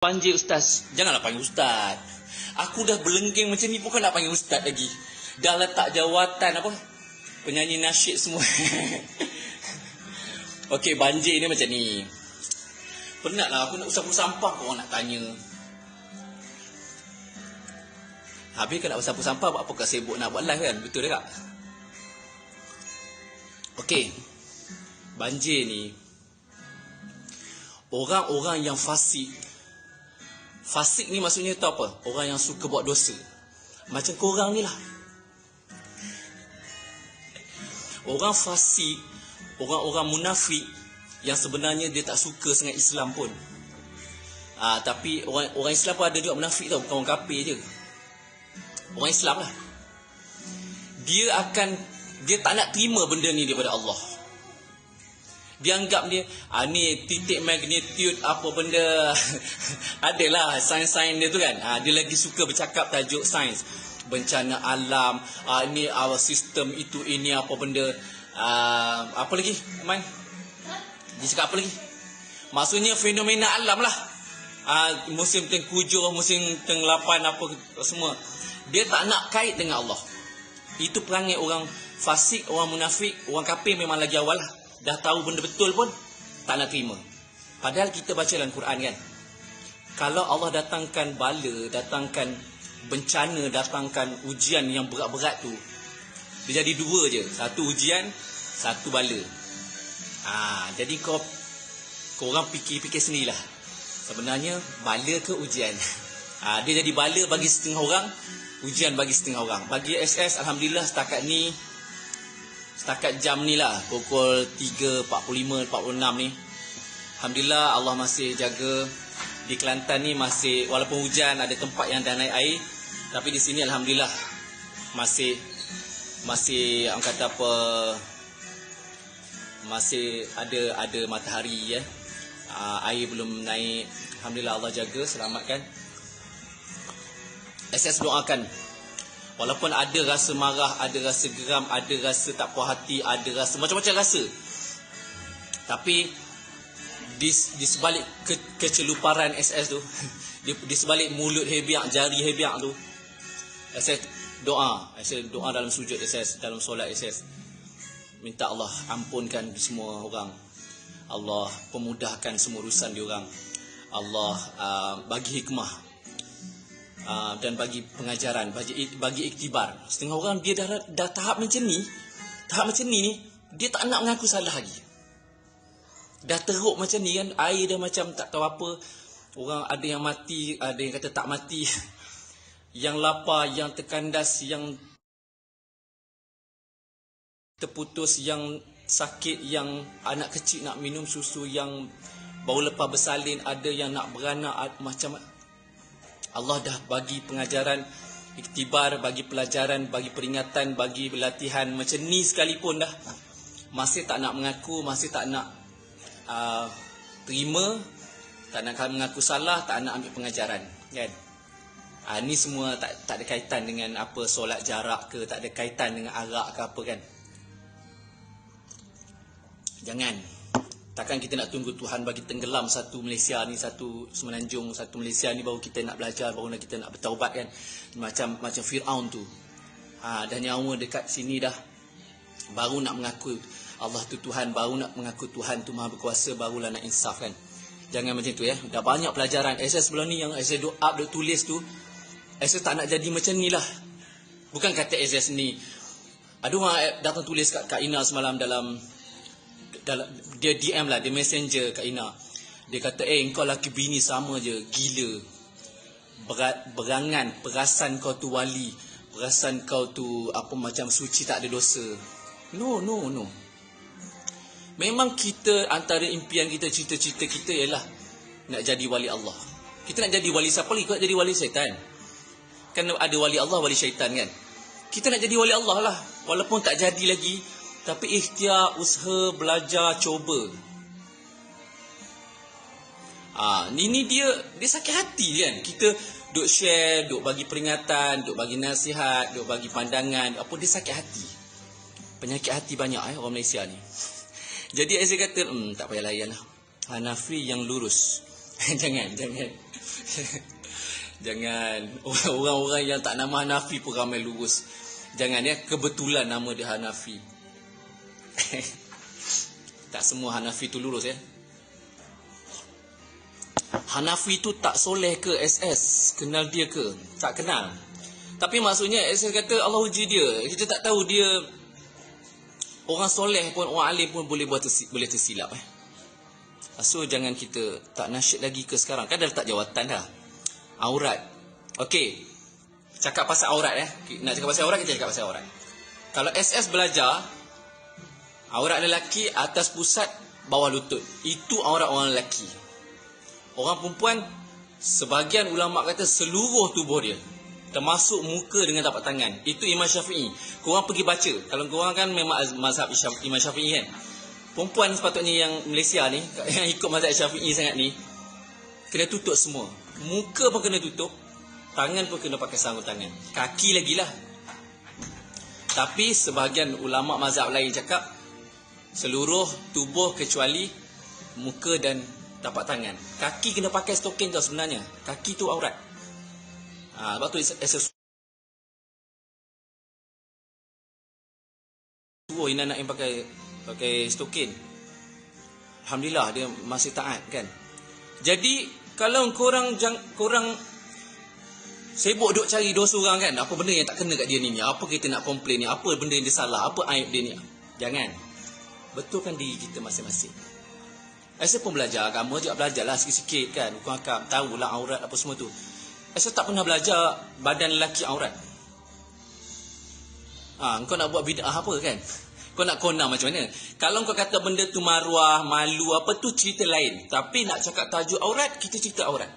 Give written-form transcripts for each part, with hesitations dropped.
Panggil ustaz. Janganlah panggil ustaz. Aku dah berlengging macam ni, bukan nak panggil ustaz lagi. Dah letak jawatan apa, penyanyi nasyid semua. Okey, banjir ni macam ni. Penatlah aku nak sapu sampah, korang nak tanya. Habis kan nak sapu sampah, buat apa kau sibuk nak buat live kan? Betul tak? Okey, banjir ni, orang-orang yang fasik. Fasik ni maksudnya tahu apa? Orang yang suka buat dosa. Macam korang ni lah. Orang fasik, orang-orang munafik yang sebenarnya dia tak suka sangat Islam pun. Tapi orang Islam pun ada juga munafik tau, bukan orang kafir je. Orang Islam lah. Dia tak nak terima benda ni daripada Allah. Dia anggap dia ni titik magnitude apa benda. Adalah sains-sains dia tu kan. Dia lagi suka bercakap tajuk sains, bencana alam, ni our sistem itu, ini apa benda. Apa lagi Man? Dia cakap apa lagi? Maksudnya fenomena alam lah. Musim tengkujuh, musim tenggelapan, apa semua. Dia tak nak kait dengan Allah. Itu perangai orang fasik, orang munafik. Orang kafir memang lagi awal lah. Dah tahu benda betul pun tak nak terima. Padahal kita baca dalam Quran kan, kalau Allah datangkan bala, datangkan bencana, datangkan ujian yang berat-berat tu, dia jadi dua je. Satu ujian, satu bala. Jadi korang fikir-fikir sendirilah. Sebenarnya bala ke ujian? Dia jadi bala bagi setengah orang, ujian bagi setengah orang. Bagi SS, Alhamdulillah setakat jam ni lah, pukul 3.45, 46 ni, Alhamdulillah Allah masih jaga. Di Kelantan ni masih, walaupun hujan, ada tempat yang dah naik air, tapi di sini Alhamdulillah masih orang kata apa, masih ada matahari ya. Air belum naik. Alhamdulillah Allah jaga, selamatkan. SS doakan. Walaupun ada rasa marah, ada rasa geram, ada rasa tak puas hati, ada rasa macam-macam rasa. Tapi di sebalik keceluparan SS tu, di sebalik mulut hebiak, jari hebiak tu, SS doa dalam sujud SS, dalam solat SS. Minta Allah ampunkan semua orang. Allah pemudahkan semua urusan diorang. Allah bagi hikmah. Dan bagi pengajaran, bagi iktibar. Setengah orang dia dah tahap macam ni dia tak nak mengaku salah lagi. Dah teruk macam ni kan, air dah macam tak tahu apa. Orang ada yang mati, ada yang kata tak mati. Yang lapar, yang terkandas, yang terputus, yang sakit, yang anak kecil nak minum susu, yang baru lepas bersalin, ada yang nak beranak, macam Allah dah bagi pengajaran, iktibar, bagi pelajaran, bagi peringatan, bagi latihan macam ni sekalipun dah masih tak nak mengaku, masih tak nak terima, tak nak mengaku salah, tak nak ambil pengajaran kan. Ni semua tak ada kaitan dengan apa solat jarak ke, tak ada kaitan dengan arak ke apa kan. Jangan. Takkan kita nak tunggu Tuhan bagi tenggelam satu Malaysia ni, satu Semenanjung, satu Malaysia ni, baru kita nak belajar, baru kita nak bertaubat kan. Macam Fir'aun tu. Dah nyawa dekat sini dah, baru nak mengaku Allah tu Tuhan, baru nak mengaku Tuhan tu Maha Berkuasa, barulah nak insaf kan. Jangan macam tu ya. Dah banyak pelajaran SS sebelum ni yang SS duk tulis tu. SS tak nak jadi macam ni lah. Bukan kata SS ni. Ada orang datang tulis kat Ina semalam dalam dia DM lah, dia messenger kat Ina. Dia kata, engkau laki bini sama je, gila. Berangan, perasan kau tu wali, perasan kau tu apa macam suci, tak ada dosa. No. Memang kita, antara impian kita, cita-cita kita ialah nak jadi wali Allah. Kita nak jadi wali siapa lagi? Kau nak jadi wali syaitan? Kan ada wali Allah, wali syaitan kan. Kita nak jadi wali Allah lah. Walaupun tak jadi lagi, tapi ikhtiar, usaha, belajar, cuba. Ini dia sakit hati kan. Kita duk share, duk bagi peringatan, duk bagi nasihat, duk bagi pandangan, apa, dia sakit hati. Penyakit hati banyak orang Malaysia ni. Jadi saya kata, tak payah layan lah. Hanafi yang lurus. Jangan. Jangan. Orang-orang yang tak nama Hanafi pun ramai lurus. Jangan ya, kebetulan nama dia Hanafi. Tak semua Hanafi tu lurus ya. Hanafi tu tak soleh ke SS? Kenal dia ke? Tak kenal. Tapi maksudnya SS kata Allah uji dia. Kita tak tahu dia orang soleh pun, orang alim pun boleh tersilap. So jangan kita tak nasyid lagi ke sekarang. Kan dah letak jawatan dah. Aurat. Okey. Cakap pasal aurat Nak cakap pasal aurat, kita cakap pasal aurat. Kalau SS belajar, aurat lelaki atas pusat, bawah lutut. Itu aurat orang lelaki. Orang perempuan, sebahagian ulama kata seluruh tubuh dia, termasuk muka dengan tapak tangan. Itu Imam Syafi'i. Korang pergi baca. Kalau korang kan memang mazhab Imam Syafi'i kan. Perempuan sepatutnya yang Malaysia ni, yang ikut mazhab Syafi'i sangat ni, kena tutup semua. Muka pun kena tutup, tangan pun kena pakai sarung tangan, kaki lagi lah. Tapi sebahagian ulama mazhab lain cakap seluruh tubuh kecuali muka dan tapak tangan. Kaki kena pakai stokin tau sebenarnya. Kaki tu aurat. Sebab tu Ina nak yang pakai stokin. Alhamdulillah dia masih taat kan. Jadi kalau korang sibuk duk cari dosa orang kan, apa benda yang tak kena kat dia ni, apa kita nak komplain ni, apa benda yang dia salah, apa aib dia ni. Jangan. Betulkan diri kita masing-masing. Saya pun belajar agama juga, belajarlah sikit-sikit kan, hukum akam, tahulah aurat apa semua tu. Saya tak pernah belajar badan lelaki aurat. Kau nak buat bid'ah apa kan? Kau nak kona macam mana? Kalau kau kata benda tu maruah, malu, apa tu cerita lain. Tapi nak cakap tajuk aurat, kita cerita aurat.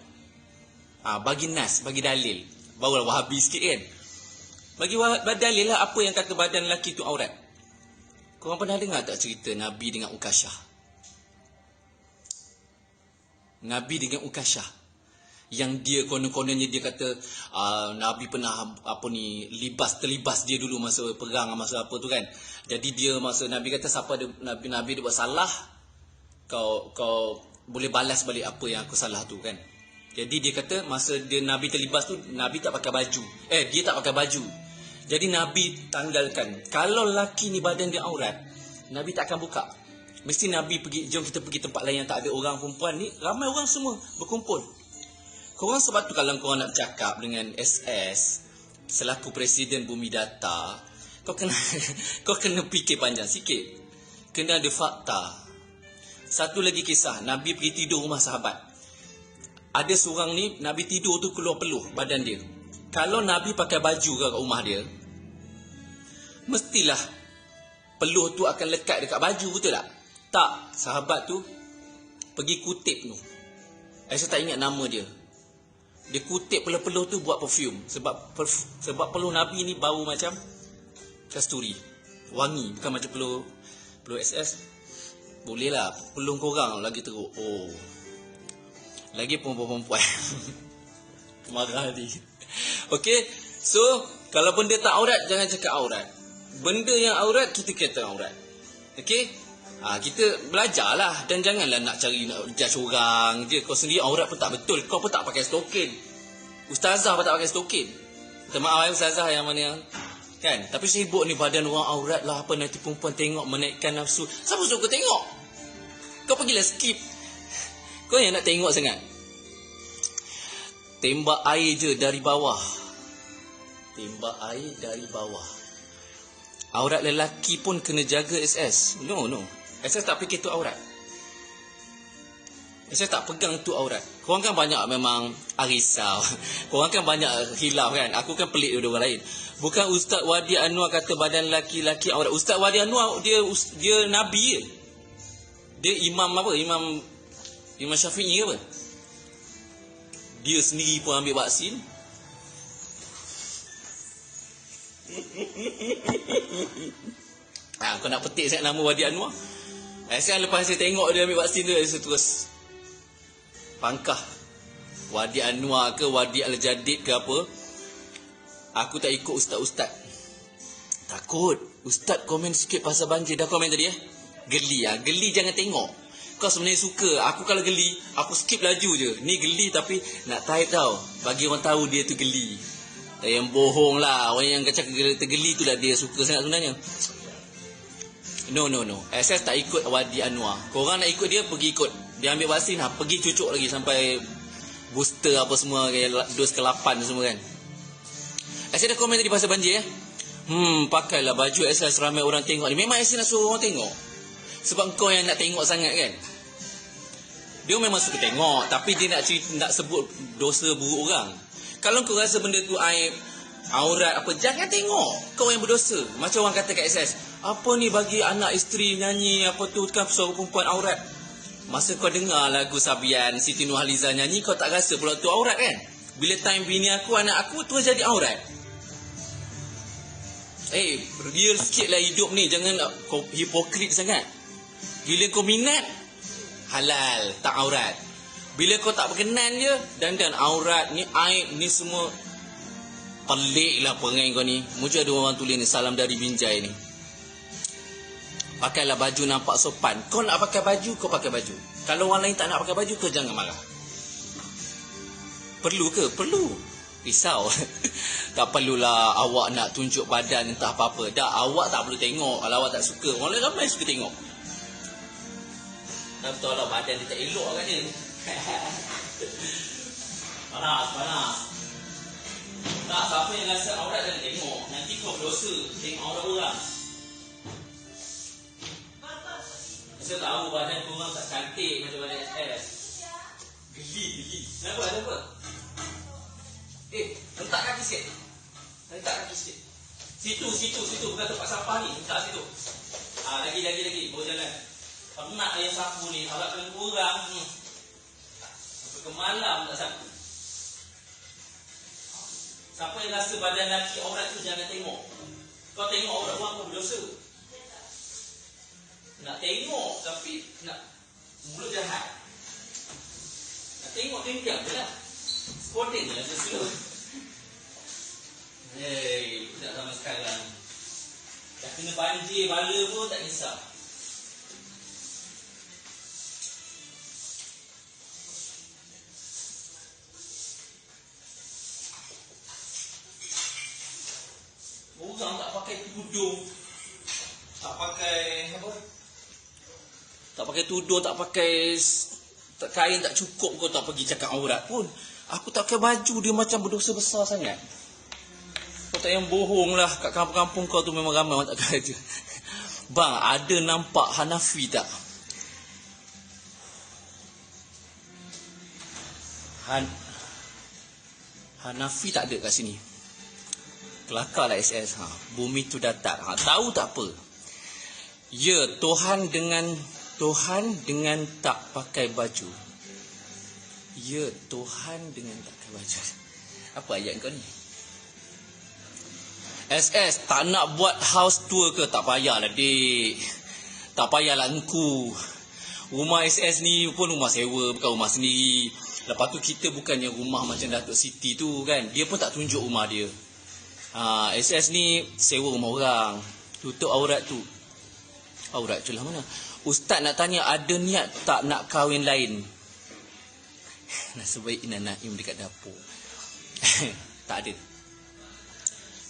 Bagi nas, bagi dalil. Barulah wahabi sikit kan. Bagi dalil lah apa yang kata badan lelaki tu aurat. Korang pernah dengar tak cerita Nabi dengan Ukasyah? Nabi dengan Ukasyah. Yang dia konon-kononnya dia kata Nabi pernah terlibas dia dulu masa perang, masa apa tu kan. Jadi dia masa Nabi kata siapa ada Nabi dia buat salah, kau boleh balas balik apa yang aku salah tu kan. Jadi dia kata masa Nabi terlibas tu, Nabi tak pakai baju. Dia tak pakai baju. Jadi Nabi tanggalkan, kalau lelaki ni badan dia aurat, Nabi tak akan buka. Mesti Nabi pergi, jom kita pergi tempat lain yang tak ada orang perempuan ni, ramai orang semua berkumpul. Korang sebab tu kalau korang nak bercakap dengan SS selaku Presiden Bumi Data, kau kena fikir panjang sikit. Kena ada fakta. Satu lagi kisah, Nabi pergi tidur rumah sahabat. Ada seorang ni, Nabi tidur tu keluar peluh badan dia. Kalau Nabi pakai baju kat rumah dia, mestilah peluh tu akan lekat dekat baju, betul tak? Tak, sahabat tu pergi kutip tu. Saya tak ingat nama dia. Dia kutip peluh-peluh tu buat perfume. Sebab peluh Nabi ni bau macam kasturi, wangi, bukan macam peluh SS. Boleh lah, peluh korang lagi teruk. Lagi perempuan-perempuan marah ni. Okey, so kalau benda tak aurat, jangan cakap aurat. Benda yang aurat, kita kata aurat. Okey, kita belajarlah. Dan janganlah nak judge orang je. Kau sendiri aurat pun tak betul, kau pun tak pakai stokin. Ustazah pun tak pakai stokin. Minta maaf ustazah yang mana yang kan. Tapi sibuk ni badan orang aurat lah, apa nanti perempuan tengok menaikkan nafsu. Siapa suruh kau tengok? Kau pergilah skip. Kau yang nak tengok sangat. Tembak air je dari bawah. Tembak air dari bawah. Aurat lelaki pun kena jaga SS. No. SS tak fikir tu aurat. SS tak pegang tu aurat. Korang kan banyak memang risau. Korang kan banyak khilaf kan. Aku kan pelik daripada orang lain. Bukan Ustaz Wadi Anwar kata badan lelaki aurat. Ustaz Wadi Anwar dia Nabi je. Dia imam apa? Imam Syafi'i ke apa? Dia sendiri pun ambil vaksin. Kau nak petik sangat nama Wadi Anwar. Sekarang lepas saya tengok dia ambil vaksin tu, saya terus pangkah. Wadi Anwar ke Wadi Al-Jadid ke apa, aku tak ikut ustaz-ustaz. Takut ustaz komen sikit pasal banjir. Dah komen tadi Geli Geli jangan tengok. Kau sebenarnya suka. Aku kalau geli, aku skip laju je. Ni geli tapi nak type tau. Bagi orang tahu dia tu geli. Yang bohong lah. Orang yang kacau tergeli tu lah dia suka sangat sebenarnya. No. SS tak ikut Wadi Anwar. Korang nak ikut dia, pergi ikut. Dia ambil vaksin, pergi cucuk lagi sampai booster apa semua, dos ke-8 semua kan. SS dah komen tadi pasal banjir pakailah baju SS ramai orang tengok ni. Memang SS nak suruh orang tengok. Sebab kau yang nak tengok sangat kan. Dia memang suka tengok, tapi dia nak sebut dosa buruk orang. Kalau kau rasa benda tu aib, aurat apa, jangan tengok. Kau yang berdosa. Macam orang kata kat SS, apa ni bagi anak isteri nyanyi apa tu kan, suara perempuan aurat. Masa kau dengar lagu Sabian, Siti Nurhaliza nyanyi, kau tak rasa pula tu aurat kan? Bila time bini aku, anak aku tu jadi aurat. Real sikit lah hidup ni. Jangan kau hipokrit sangat. Bila kau minat, halal, tak aurat. Bila kau tak berkenan je, dan aurat ni, aib ni semua. Pelik lah perangai kau ni. Mungkin ada orang tulis ni, salam dari Binjai ni. Pakailah baju nampak sopan. Kau nak pakai baju, kau pakai baju. Kalau orang lain tak nak pakai baju, kau jangan marah. Perlu ke? Perlu. Risau. Tak perlulah awak nak tunjuk badan entah apa-apa. Dah, awak tak perlu tengok. Kalau awak tak suka, orang lain ramai suka tengok. Dah betul lah badan dia tak elok kan dia. Panas. Tak, siapa yang rasa aurat jangan tengok. Nanti kau berdosa tengok aurat orang. Saya tahu badan korang tak cantik macam badan SS. Geli. Kenapa? Letak kaki sikit. Situ. Bukan tempat sampah ni. Letak situ. Lagi. Bawa jalan. Penat ayam sapu ni. Agak kena kurang. Sampai ke malam tak sapu. Siapa yang rasa badan lelaki aurat tu jangan tengok. Kau tengok aurat orang kau berdosa. Nak tengok tapi nak mulut jahat. Nak tengok diam je lah. Sporting je lah sesuatu. Budak zaman sekarang dah kena banjir bala pun tak kisah. Orang tak pakai tudung, tak pakai apa? Tak pakai tudung, tak pakai kain tak cukup, kau tak pergi cakap aurat pun. Aku tak pakai baju, dia macam berdosa besar sangat. Kau tak yang bohong lah. Kat kampung-kampung kau tu memang ramai orang tak kerja. Bang, ada nampak Hanafi tak? Hanafi tak ada kat sini. Kelakar lah SS. Bumi tu datar. Tahu tak apa? Ya, Tuhan dengan tak pakai baju. Ya, Tuhan dengan tak pakai baju. Apa ayat kau ni? SS, tak nak buat house tour ke? Tak payahlah, dik. Tak payahlah engku. Rumah SS ni pun rumah sewa, bukan rumah sendiri. Lepas tu kita bukannya rumah macam Datuk Siti tu kan. Dia pun tak tunjuk rumah dia. SS ni sewa rumah orang. Tutup aurat tu. Aurat tu lah mana? Ustaz nak tanya, ada niat tak nak kahwin lain? Nasib baik Ina Naim dekat dapur. Tak ada.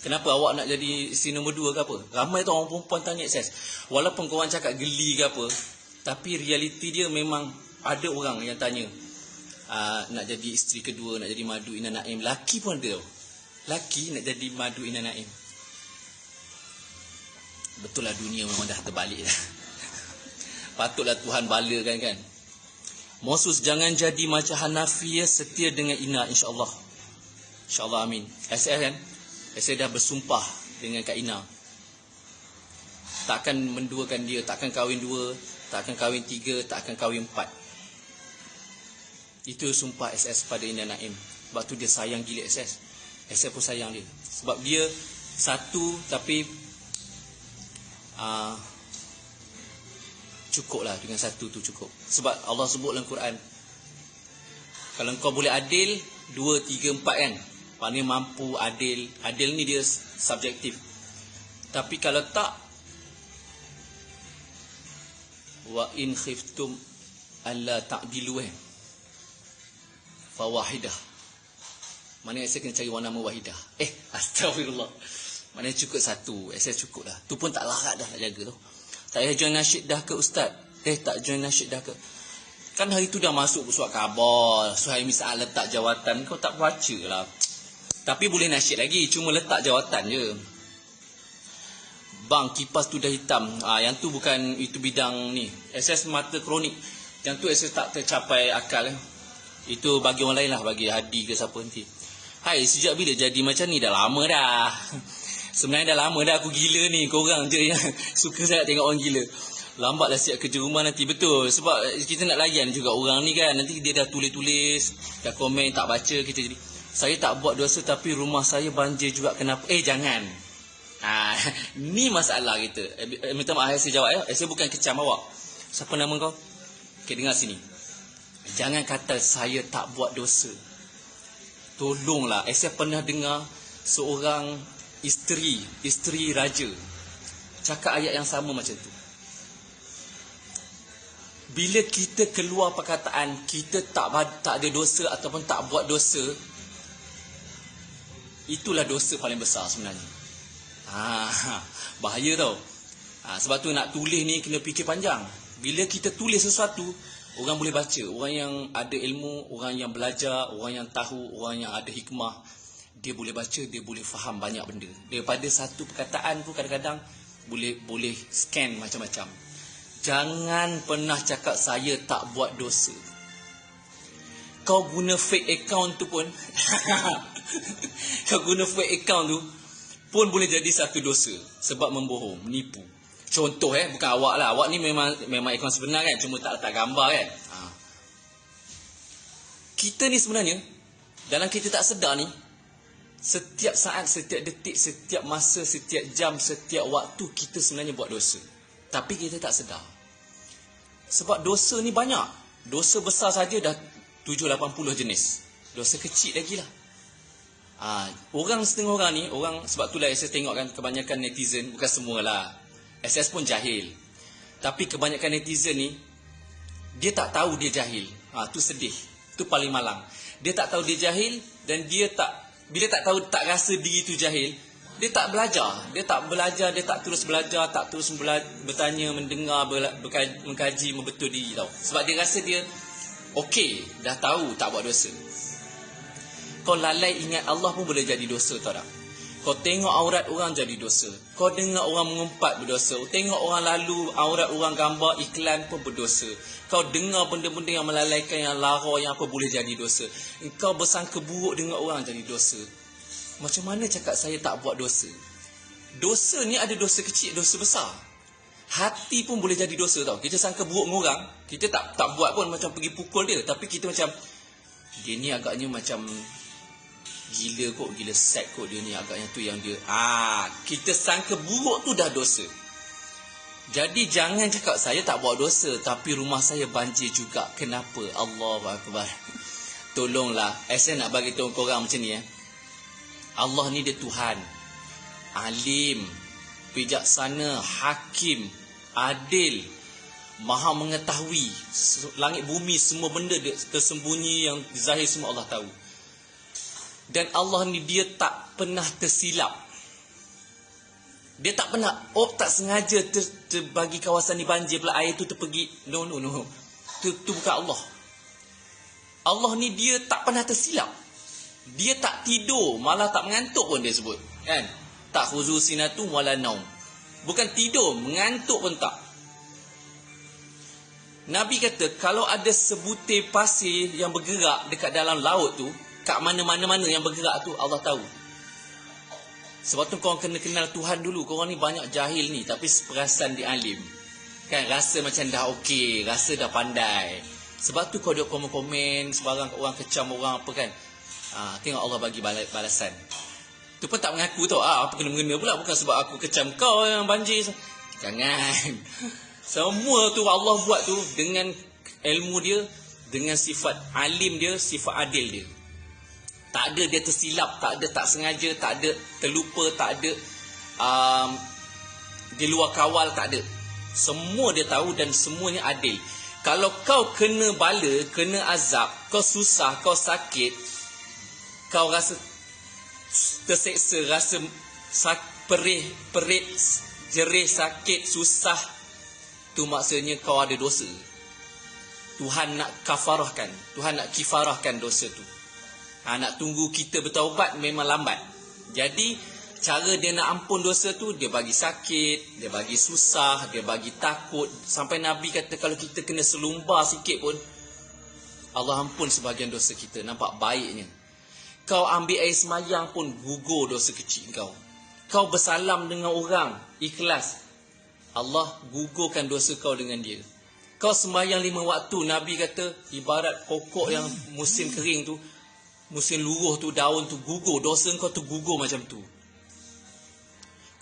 Kenapa awak nak jadi isteri nombor 2 ke apa? Ramai tu orang perempuan tanya SS. Walaupun korang cakap geli ke apa, tapi realiti dia memang ada orang yang tanya, nak jadi isteri kedua, nak jadi madu Ina Naim. Laki pun ada tau. Laki nak jadi madu Ina Naim. Betul lah, dunia memang dah terbalik dah. Patutlah Tuhan balakan kan. Moses jangan jadi macam Hanafi ya, setia dengan Ina insya-Allah. Insya-Allah amin. SS kan? SS dah bersumpah dengan Kak Ina. Takkan menduakan dia, takkan kahwin 2, takkan kahwin 3, takkan kahwin 4. Itu sumpah SS pada Ina Naim. Sebab tu dia sayang gila SS. SS pun sayang dia. Sebab dia satu tapi cukup lah, dengan satu tu cukup. Sebab Allah sebut dalam Quran, kalau kau boleh adil 2, 3, 4 kan, maknanya mampu adil. Adil ni dia subjektif. Tapi kalau tak, wa in khiftum alla ta'dilu fawahidah. Maknanya saya kena cari nama wahidah. Astagfirullah. Maknanya cukup satu. Saya cukup dah. Tu pun tak larat dah nak jaga tu. Tak payah join nasyid dah ke ustaz. Tak join nasyid dah ke. Kan hari tu dah masuk surat khabar. Suhaimi Sa'ad letak jawatan. Kau tak baca lah. Tapi boleh nasyid lagi. Cuma letak jawatan je. Bang, kipas tu dah hitam. Yang tu bukan, itu bidang ni. SS mata kronik. Yang tu SS tak tercapai akal. Itu bagi orang lain lah. Bagi Hadi ke siapa nanti. Hai, sejak bila jadi macam ni? Dah lama dah. Sebenarnya dah lama dah aku gila ni. Korang je yang suka sangat tengok orang gila. Lambatlah siap kerja rumah nanti. Betul. Sebab kita nak layan juga orang ni kan. Nanti dia dah tulis-tulis, dah komen, tak baca. Kita jadi, saya tak buat dosa tapi rumah saya banjir juga. Kenapa? Jangan. Ni masalah kita. Minta maaf saya jawab ya. Saya bukan kecam awak. Siapa nama kau? Okay, dengar sini. Jangan kata saya tak buat dosa. Tolonglah. Saya pernah dengar seorang isteri raja cakap ayat yang sama macam tu. Bila kita keluar perkataan kita tak ada dosa ataupun tak buat dosa, itulah dosa paling besar sebenarnya. Bahaya tau. Sebab tu nak tulis ni kena fikir panjang. Bila kita tulis sesuatu, orang boleh baca. Orang yang ada ilmu, orang yang belajar, orang yang tahu, orang yang ada hikmah, dia boleh baca, dia boleh faham banyak benda. Daripada satu perkataan tu kadang-kadang boleh scan macam-macam. Jangan pernah cakap saya tak buat dosa. Kau guna fake account tu pun kau guna fake account tu pun boleh jadi satu dosa. Sebab membohong, menipu. Contoh bukan awak lah. Awak ni memang account sebenar kan. Cuma tak letak gambar kan. Kita ni sebenarnya dalam kita tak sedar ni, setiap saat, setiap detik, setiap masa, setiap jam, setiap waktu kita sebenarnya buat dosa. Tapi kita tak sedar. Sebab dosa ni banyak. Dosa besar saja dah 7-80 jenis. Dosa kecil lagi lah. Orang setengah orang ni, sebab itulah saya tengok kan kebanyakan netizen, bukan semualah. SS pun jahil. Tapi kebanyakan netizen ni, dia tak tahu dia jahil. Tu sedih. Tu paling malang. Dia tak tahu dia jahil dan bila tak tahu, tak rasa diri tu jahil, dia tak belajar. Dia tak terus belajar, tak terus bertanya, mendengar, mengkaji, membetul diri tau. Sebab dia rasa dia okey, dah tahu tak buat dosa. Kau lalai ingat Allah pun boleh jadi dosa, tahu tak? Kau tengok aurat orang jadi dosa. Kau dengar orang mengumpat berdosa. Tengok orang lalu aurat orang gambar iklan pun berdosa. Kau dengar benda-benda yang melalaikan, yang lara, yang apa boleh jadi dosa. Kau bersangka buruk dengan orang jadi dosa. Macam mana cakap saya tak buat dosa? Dosa ni ada dosa kecil, dosa besar. Hati pun boleh jadi dosa tau. Kita sangka buruk dengan orang, kita tak buat pun, macam pergi pukul dia. Tapi kita macam, dia ni agaknya macam gila kot, gila sad kot dia ni, agaknya tu yang dia. Kita sangka buruk tu dah dosa. Jadi jangan cakap saya tak buat dosa tapi rumah saya banjir juga. Kenapa? Allahu Akbar. Tolonglah. Saya nak bagi tahu korang macam ni Allah ni dia Tuhan, alim, bijaksana, hakim, adil, maha mengetahui. Langit bumi semua benda dia tersembunyi, yang zahir semua Allah tahu. Dan Allah ni dia tak pernah tersilap. Dia tak pernah tak sengaja terbagi kawasan ni banjir pula air tu terpergi. No. Tu bukan Allah. Allah ni dia tak pernah tersilap. Dia tak tidur, malah tak mengantuk pun dia sebut. Kan? Tak khuzu sinatu wala naum. Bukan tidur, mengantuk pun tak. Nabi kata kalau ada sebutir pasir yang bergerak dekat dalam laut tu, kat mana-mana yang bergerak tu Allah tahu. Sebab tu korang kena kenal Tuhan dulu. Korang ni banyak jahil ni tapi seperasan dia alim. Kan rasa macam dah okey, rasa dah pandai. Sebab tu kau duk komen-komen sebarang orang, kecam orang apa kan. Tengok Allah bagi balasan. Tu pun tak mengaku tau. Apa kena-mengena pula. Bukan sebab aku kecam kau yang banjir. Jangan. Semua tu Allah buat tu dengan ilmu dia, dengan sifat alim dia, sifat adil dia. Tak ada dia tersilap, tak ada tak sengaja, tak ada terlupa, tak ada di luar kawal, tak ada. Semua dia tahu dan semuanya adil. Kalau kau kena bala, kena azab, kau susah, kau sakit, kau rasa terseksa, rasa perih, jerih, sakit, susah, tu maksudnya kau ada dosa. Tuhan nak kafarahkan, Tuhan nak kifarahkan dosa tu. Nak tunggu kita bertaubat memang lambat. Jadi cara dia nak ampun dosa tu, dia bagi sakit, dia bagi susah, dia bagi takut. Sampai Nabi kata kalau kita kena selumbar sikit pun, Allah ampun sebahagian dosa kita. Nampak baiknya. Kau ambil air semayang pun gugur dosa kecil kau. Kau bersalam dengan orang, ikhlas, Allah gugurkan dosa kau dengan dia. Kau sembahyang 5 waktu, Nabi kata ibarat pokok yang musim kering tu, musim luruh tu, daun tu gugur, dosa kau tu gugur macam tu.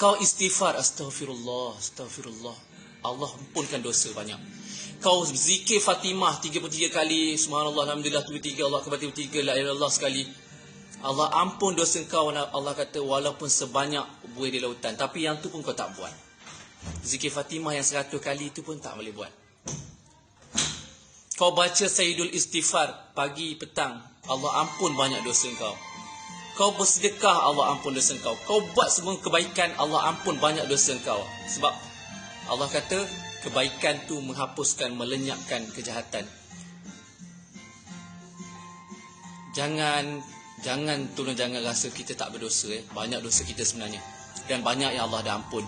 Kau istighfar, astaghfirullah, astaghfirullah, Allah ampunkan dosa banyak. Kau zikir Fatimah 33 kali, subhanallah, alhamdulillah 33, Allah akbar 33, la ilaha illallah sekali, Allah ampun dosa kau. Allah kata walaupun sebanyak buih di lautan, tapi yang tu pun kau tak buat. Zikir Fatimah yang 100 kali itu pun tak boleh buat. Kau baca Sayyidul Istighfar pagi petang, Allah ampun banyak dosa kau. Kau bersedekah, Allah ampun dosa kau. Kau buat semua kebaikan, Allah ampun banyak dosa kau. Sebab Allah kata kebaikan tu menghapuskan, melenyapkan kejahatan. Jangan jangan rasa kita tak berdosa. Banyak dosa kita sebenarnya. Dan banyak yang Allah dah ampun.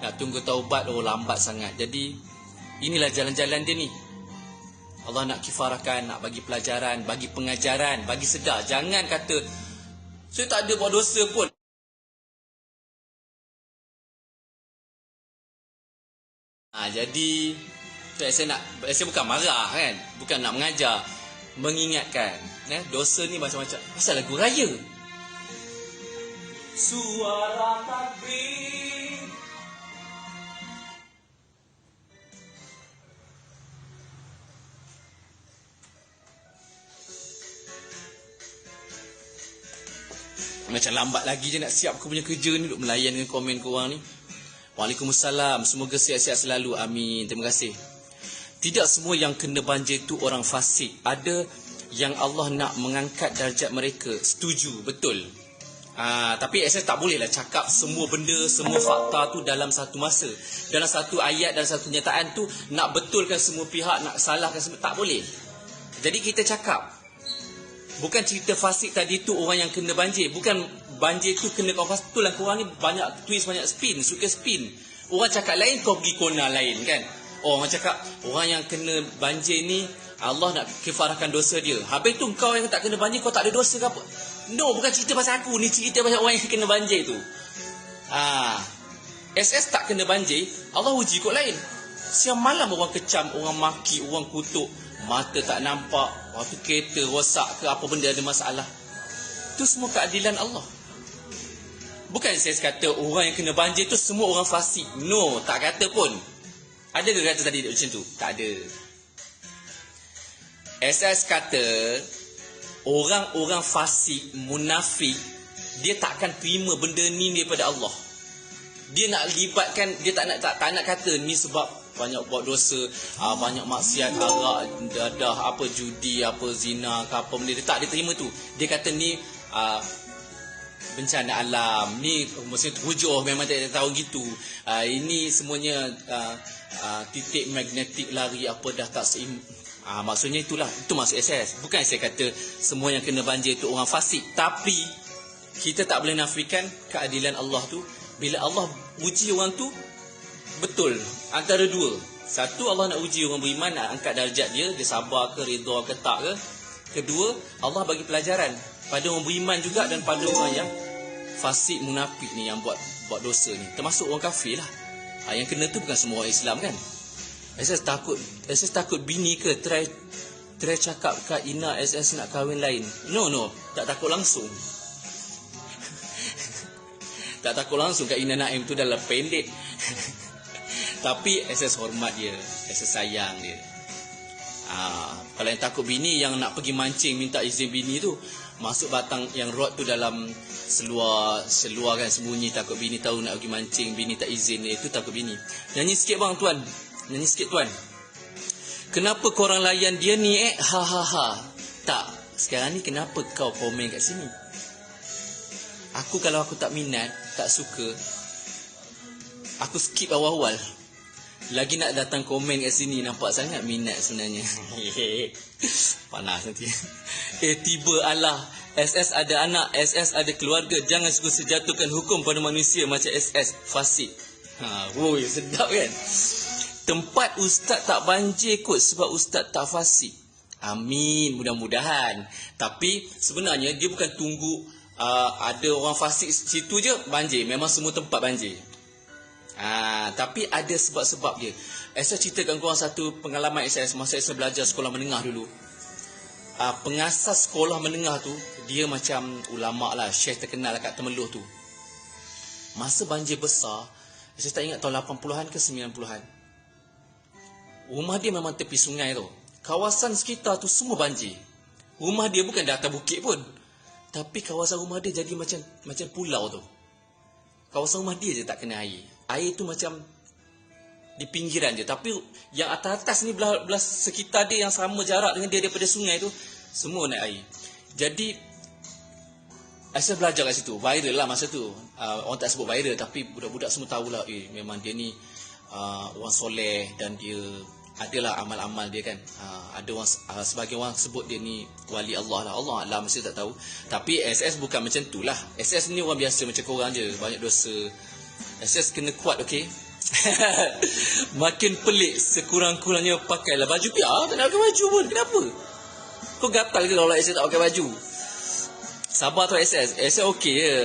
Nak tunggu taubat, lambat sangat. Jadi inilah jalan-jalan dia ni. Allah nak kifarahkan, nak bagi pelajaran, bagi pengajaran, bagi sedar. Jangan kata saya tak ada buat dosa pun. Jadi saya bukan marah kan, bukan nak mengajar, mengingatkan. Dosa ni macam-macam. Pasal lagu raya. Suara takbir. Macam lambat lagi je nak siap aku punya kerja ni, duk melayan dengan komen korang ni. Waalaikumsalam, semoga sihat-sihat selalu, amin. Terima kasih. Tidak semua yang kena banjir tu orang fasik. Ada yang Allah nak mengangkat darjat mereka. Setuju, betul. Tapi saya tak bolehlah cakap semua benda, semua fakta tu dalam satu masa. Dalam satu ayat, dalam satu kenyataan tu nak betulkan semua pihak, nak salahkan semua, tak boleh. Jadi kita cakap, bukan cerita fasik tadi tu orang yang kena banjir. Bukan banjir tu kena kau fasik. Itulah korang ni banyak twist, banyak spin. Suka spin. Orang cakap lain, kau pergi kona lain kan. Orang cakap orang yang kena banjir ni Allah nak kifarahkan dosa dia. Habis tu kau yang tak kena banjir, kau tak ada dosa ke apa? No, bukan cerita pasal aku. Ni cerita pasal orang yang kena banjir tu. SS tak kena banjir, Allah uji kot lain. Siang malam orang kecam, orang maki, orang kutuk, mata tak nampak, waktu kereta rosak ke apa benda ada masalah. Itu semua keadilan Allah. Bukan saya kata orang yang kena banjir tu semua orang fasik. No, tak kata pun. Ada ke kata tadi macam tu? Tak ada. SS kata orang-orang fasik, munafik, dia takkan terima benda ni daripada Allah. Dia nak libatkan, dia tak nak kata ni sebab banyak buat dosa, banyak maksiat, arak, dadah, apa judi, apa zina, apa benda. Dia tak diterima tu. Dia kata ni bencana alam, ni maksudnya hujur, memang tak tahu gitu. Ini semuanya titik magnetik lari apa dah tak maksudnya itulah, itu maksud SS. Bukan saya kata semua yang kena banjir tu orang fasik, tapi kita tak boleh nafikan keadilan Allah tu. Bila Allah uji orang tu, betul antara dua. Satu, Allah nak uji orang beriman, nak angkat darjat dia, dia sabar ke, redha ke tak ke. Kedua, Allah bagi pelajaran pada orang beriman juga dan pada orang yang fasik, munafik ni, yang buat dosa ni, termasuk orang kafir lah. Yang kena tu bukan semua orang Islam kan. SS takut bini ke try cakap kat Ina SS nak kahwin lain. No, tak takut langsung. Tak takut langsung kat Ina Naim tu dalam pendek. Tapi SS hormat dia, SS sayang dia. Kalau yang takut bini, yang nak pergi mancing minta izin bini tu, masuk batang yang rod tu dalam seluar kan, sembunyi, takut bini tahu nak pergi mancing, bini tak izin, itu takut bini. Nyanyi sikit bang tuan. Nyanyi sikit tuan. Kenapa korang layan dia ni ha ha ha. Tak, sekarang ni kenapa kau komen kat sini? Aku kalau aku tak minat, tak suka, aku skip awal-awal. Lagi nak datang komen kat sini, nampak sangat minat sebenarnya. Panas nanti. Tiba Allah, SS ada anak, SS ada keluarga. Jangan suka sejatuhkan hukum pada manusia macam SS fasik. Woi, sedap kan? Tempat ustaz tak banjir kot sebab ustaz tak fasik. Amin, mudah-mudahan. Tapi sebenarnya dia bukan tunggu ada orang fasik situ je banjir. Memang semua tempat banjir. Tapi ada sebab-sebab dia. Saya ceritakan korang satu pengalaman saya masa saya belajar sekolah menengah dulu. Pengasas sekolah menengah tu, dia macam ulama lah, syekh terkenal kat Temeloh tu. Masa banjir besar, saya tak ingat tahun 80-an ke 90-an. Rumah dia memang tepi sungai tu. Kawasan sekitar tu semua banjir. Rumah dia bukan di atas bukit pun. Tapi kawasan rumah dia jadi macam pulau tu. Kawasan rumah dia je tak kena air. Air tu macam di pinggiran je. Tapi yang atas-atas ni belah sekitar dia yang sama jarak dengan dia daripada sungai tu, semua naik air. Jadi saya belajar kat situ. Viral lah masa tu. Orang tak sebut viral, tapi budak-budak semua tahulah, memang dia ni orang soleh dan dia adalah amal-amal dia kan. Ada orang sebagai orang sebut dia ni wali Allah lah. Allah Alam, mesti tak tahu. Tapi SS bukan macam tu lah. SS ni orang biasa macam korang je, banyak dosa. SS kena kuat, okey. Makin pelik, sekurang-kurangnya pakailah baju. Tak nak pakai baju pun. Kenapa? Kau gatal ke kalau SS tak pakai baju? Sabar tu SS. SS okey je.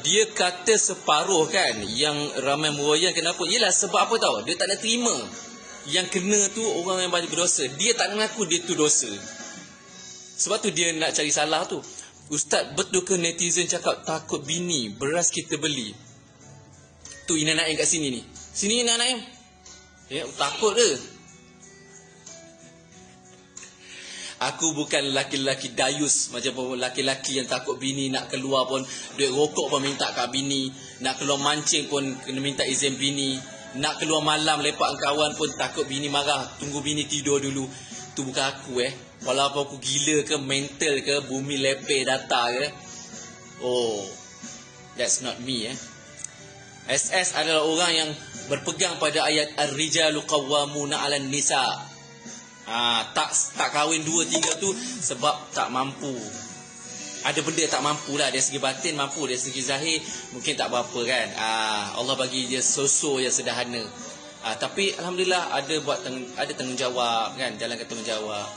Dia kata separuh kan, yang ramai meroyan. Kenapa? Yelah sebab apa tahu? Dia tak nak terima yang kena tu orang yang banyak berdosa. Dia tak nak mengaku dia tu dosa. Sebab tu dia nak cari salah tu. Ustaz, betul ke netizen cakap takut bini beras kita beli? Tu Ina Naim kat sini ni. Sini Ina Naim. Takut ke? Aku bukan laki-laki dayus macam laki-laki yang takut bini nak keluar pun duit rokok pun minta kat bini, nak keluar mancing pun kena minta izin bini, nak keluar malam lepak dengan kawan pun takut bini marah, tunggu bini tidur dulu. Tu bukan aku Walaupun aku gila ke, mental ke, bumi lepeh data ke. Oh, that's not me SS adalah orang yang berpegang pada ayat Ar-rijalu qawwamuna 'alan nisa. Tak kahwin 2-3 tu sebab tak mampu. Ada benda tak mampu lah. Dari segi batin mampu, dari segi zahir mungkin tak berapa kan. Allah bagi dia sosok yang sederhana. Tapi Alhamdulillah ada tanggungjawab kan. Jalankan tanggungjawab,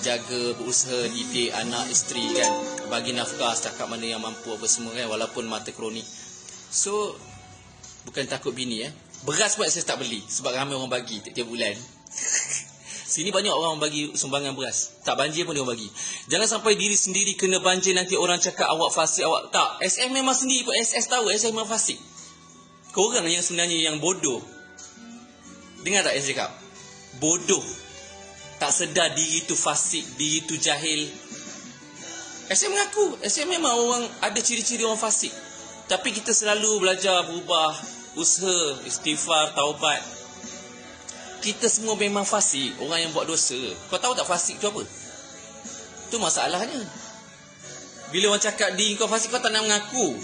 jaga, berusaha didik anak, isteri kan, bagi nafkah setakat mana yang mampu apa semua kan, walaupun mata kronik. So bukan takut bini Beras pun saya tak beli sebab ramai orang bagi tiap bulan. Sini banyak orang bagi sumbangan beras. Tak banjir pun dia orang bagi. Jangan sampai diri sendiri kena banjir nanti orang cakap awak fasik, awak tak. SM memang sendiri pun SS tahu SM memang fasik. Korang yang sebenarnya yang bodoh. Dengar tak saya cakap? Bodoh. Tak sedar diri tu fasik, diri tu jahil. SM mengaku, SM memang orang ada ciri-ciri orang fasik. Tapi kita selalu belajar berubah, usaha, istighfar, taubat. Kita semua memang fasik, orang yang buat dosa. Kau tahu tak fasik tu apa? Tu masalahnya. Bila orang cakap diri kau fasik, kau tak nak mengaku.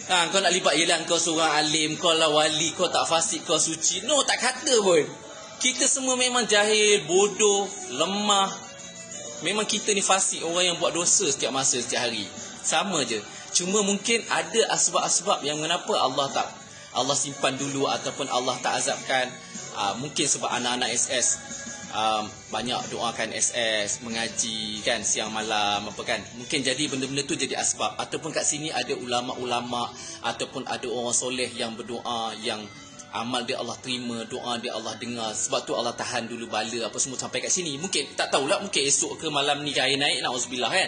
Kau nak libat, yelah kau seorang alim, kau lah wali, kau tak fasik, kau suci. No, tak kata pun. Kita semua memang jahil, bodoh, lemah. Memang kita ni fasik, orang yang buat dosa setiap masa, setiap hari. Sama je. Cuma mungkin ada asbab-asbab yang mengapa Allah simpan dulu ataupun Allah tak azabkan. Mungkin sebab anak-anak SS banyak doakan SS, mengaji kan siang malam apa kan. Mungkin jadi benda-benda tu jadi asbab. Ataupun kat sini ada ulama-ulama ataupun ada orang soleh yang berdoa, yang amal dia Allah terima, doa dia Allah dengar. Sebab tu Allah tahan dulu bala apa semua sampai kat sini. Mungkin tak tahulah, mungkin esok ke malam ni air naik, na'udzubillah kan.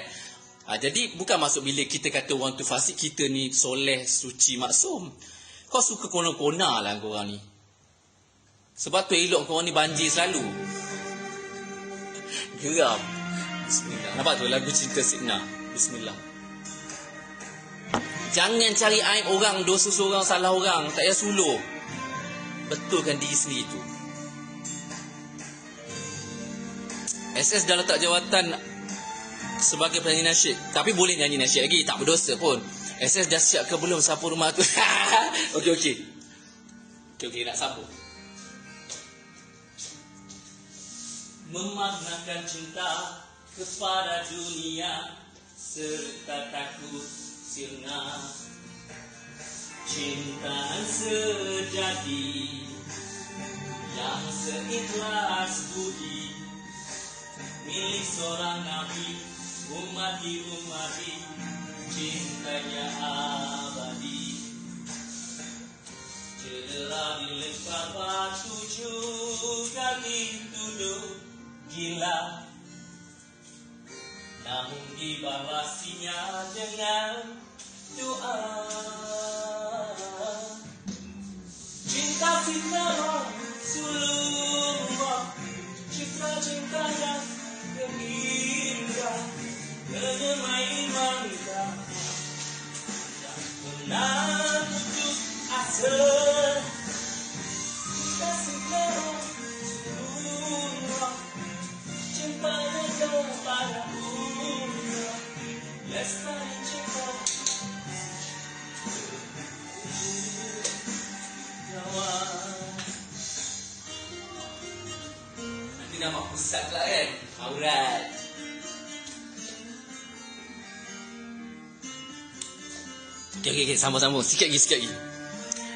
Jadi bukan maksud bila kita kata orang tu fasik, kita ni soleh, suci, maksum. Kau suka kona-kona lah korang ni. Sebab tu elok korang ni banjir selalu. Geram. Bismillah. Nampak tu lagu cinta Sidna. Bismillah. Jangan cari aib orang, dosa seorang, salah orang. Tak payah suluh. Betulkan diri sendiri tu. SS dah letak jawatan sebagai penyanyi nasyid. Tapi boleh nyanyi nasyid lagi, tak berdosa pun. SS dah siap ke belum sapu rumah tu? Okey, nak sapu. Memaknakan cinta kepada dunia serta takut sirna, cinta sejati yang seikhlas budi, milik seorang nabi, umati, cintanya abadi. Cedera dilempar batu juga dituduh gila, namun dibalasinya dengan doa. Cinta Rasulullah, cinta yang gembira, menyemai mangga, tak pernah putus asa. Cinta Rasulullah, cintanya kepada umat, lestari cinta nyawa. Nanti nama pusat pula kan, aurat. Okay, sambung sikit lagi.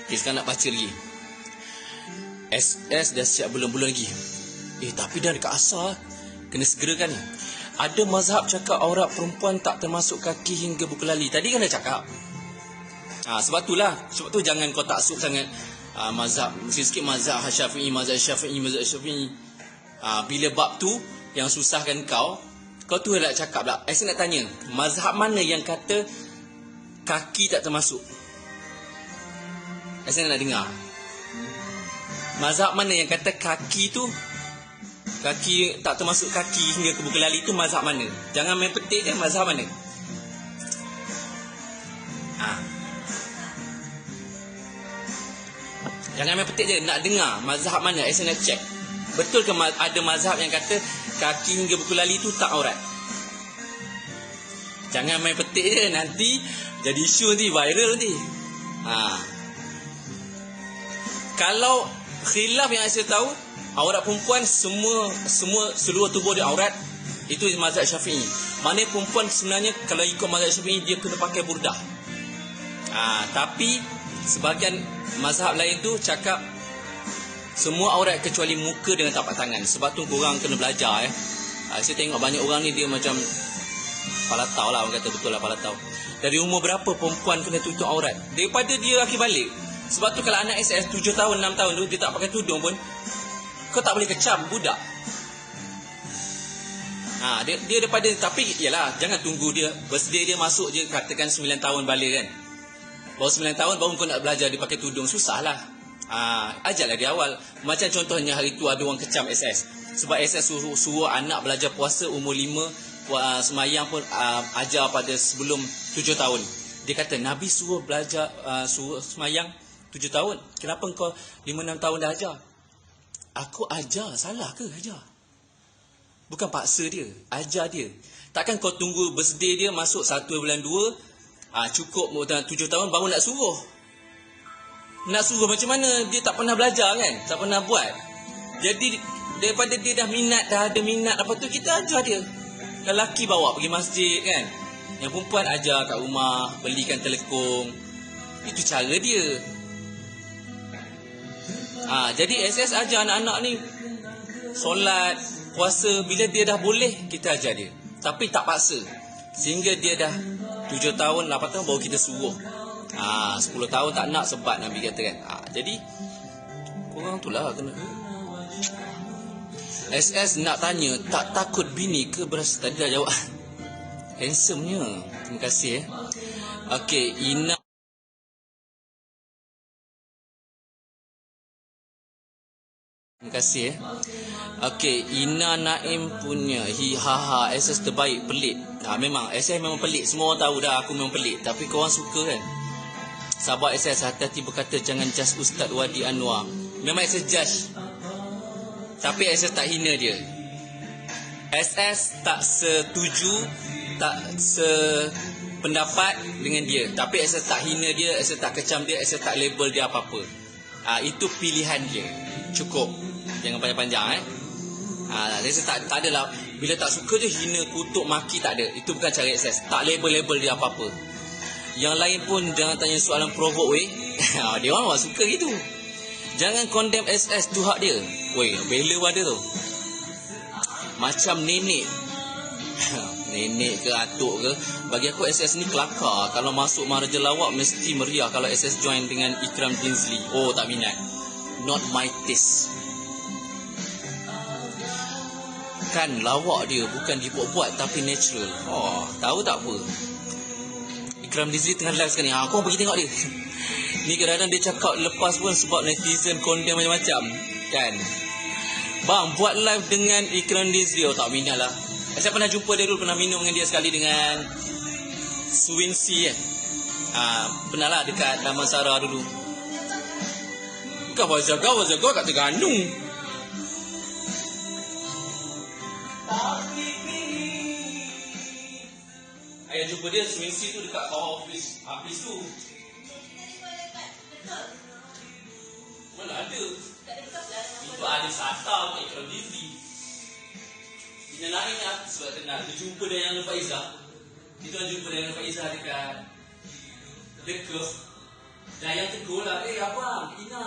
Okay, sekarang nak baca lagi. SS dah siap belum lagi. Tapi dah dekat asar, kena segerakan ni. Ada mazhab cakap aurat perempuan tak termasuk kaki hingga buku lali. Tadi kan dah cakap. Sebab tu jangan kau taksub sangat mazhab, sikit mazhab Syafi'i. Bila bab tu yang susahkan kau tu nak cakap lah. Saya nak tanya, mazhab mana yang kata kaki tak termasuk? Saya nak dengar. Mazhab mana yang kata kaki tak termasuk kaki hingga ke buku lali tu, mazhab mana? Jangan main petik je, mazhab mana? Jangan main petik je, nak dengar mazhab mana. Saya nak check. Betul ke ada mazhab yang kata kaki hingga buku lali tu tak aurat? Jangan main petik je, nanti jadi isu nanti, viral nanti. Kalau khilaf yang saya tahu, aurat perempuan seluruh tubuh dia aurat, itu mazhab Syafi'i. Mana perempuan sebenarnya kalau ikut mazhab Syafi'i dia kena pakai burdah. Tapi sebahagian mazhab lain tu cakap semua aurat kecuali muka dengan tapak tangan. Sebab tu korang kena belajar saya tengok banyak orang ni dia macam palatau lah, orang kata betul lah palatau. Dari umur berapa perempuan kena tutup aurat? Daripada dia laki balik. Sebab tu kalau anak SS 7 tahun 6 tahun tu dia tak pakai tudung pun, kau tak boleh kecam budak. Dia daripada, tapi yalah, jangan tunggu dia birthday dia masuk je, katakan 9 tahun balik kan. Baru 9 tahun baru kau nak belajar dia pakai tudung, susahlah. Ajarlah dia awal. Macam contohnya hari tu ada orang kecam SS. Sebab SS suruh anak belajar puasa umur 5, semayang pun ajar pada sebelum 7 tahun. Dia kata Nabi suruh belajar suruh semayang 7 tahun. Kenapa kau 5-6 tahun dah ajar? Aku ajar, salah ke ajar? Bukan paksa dia, ajar dia. Takkan kau tunggu birthday dia masuk 1 bulan 2, cukup 7 tahun baru nak suruh. Nak suruh macam mana? Dia tak pernah belajar kan? Tak pernah buat. Jadi daripada dia dah ada minat, apa tu kita ajar dia. Lelaki bawa pergi masjid kan. Yang perempuan ajar kat rumah, belikan telekung. Itu cara dia. Jadi SS ajar anak-anak ni solat, puasa. Bila dia dah boleh, kita ajar dia. Tapi tak paksa. Sehingga dia dah 7 tahun, 8 tahun baru kita suruh. 10 tahun tak nak sebab Nabi kata kan. Jadi korang tu lah kena. SS nak tanya, tak takut bini ke berasa? Tadi dah jawab. Handsome-nya. Terima kasih Okey, Ina. Terima kasih Okey, Ina Naim punya haha SS terbaik, pelik. Memang SS memang pelik. Semua orang tahu dah aku memang pelik. Tapi korang suka kan. Sahabat SS hati-hati berkata jangan judge Ustaz Wadi Anwar. Memang SS judge, tapi SS tak hina dia. SS tak setuju, tak sependapat dengan dia. Tapi SS tak hina dia, SS tak kecam dia, SS tak label dia apa-apa. Itu pilihan dia. Cukup. Jangan panjang-panjang SS tak adalah bila tak suka je hina, kutuk, maki, tak ada. Itu bukan cara SS. Tak label-label dia apa-apa. Yang lain pun jangan tanya soalan provoke weh. Dia orang suka gitu. Jangan condemn SS, tu hak dia. Weh, bela ada tu. Macam nenek. Nenek ke atuk ke. Bagi aku SS ni kelakar. Kalau masuk Maharaja Lawak mesti meriah kalau SS join dengan Ikram Dinsley. Oh, tak minat. Not my taste. Kan lawak dia bukan dibuat-buat tapi natural. Oh, tahu tak apa. Ikram Dinsley tengah live sekarang ni. Aku pergi tengok dia. Ni kadang-kadang dia cakap lepas pun sebab netizen condemn macam-macam. Kan? Bang, buat live dengan Ikram Dinsley. Oh, tak minat lah. Saya pernah jumpa dia dulu, pernah minum dengan dia sekali dengan Swinsea pernah lah dekat Damansara dulu. Bukan Wazaga kat Terengganu. Saya jumpa dia Swinsea tu dekat bawah office tu. Mana ada? Itu ada Sata bukan Ikram Dinsley. Dia lain lah sebab kenal. Dia jumpa dengan Faizah. Itu yang jumpa dengan Faizah dekat The dan yang tegur lah, abang, Ina.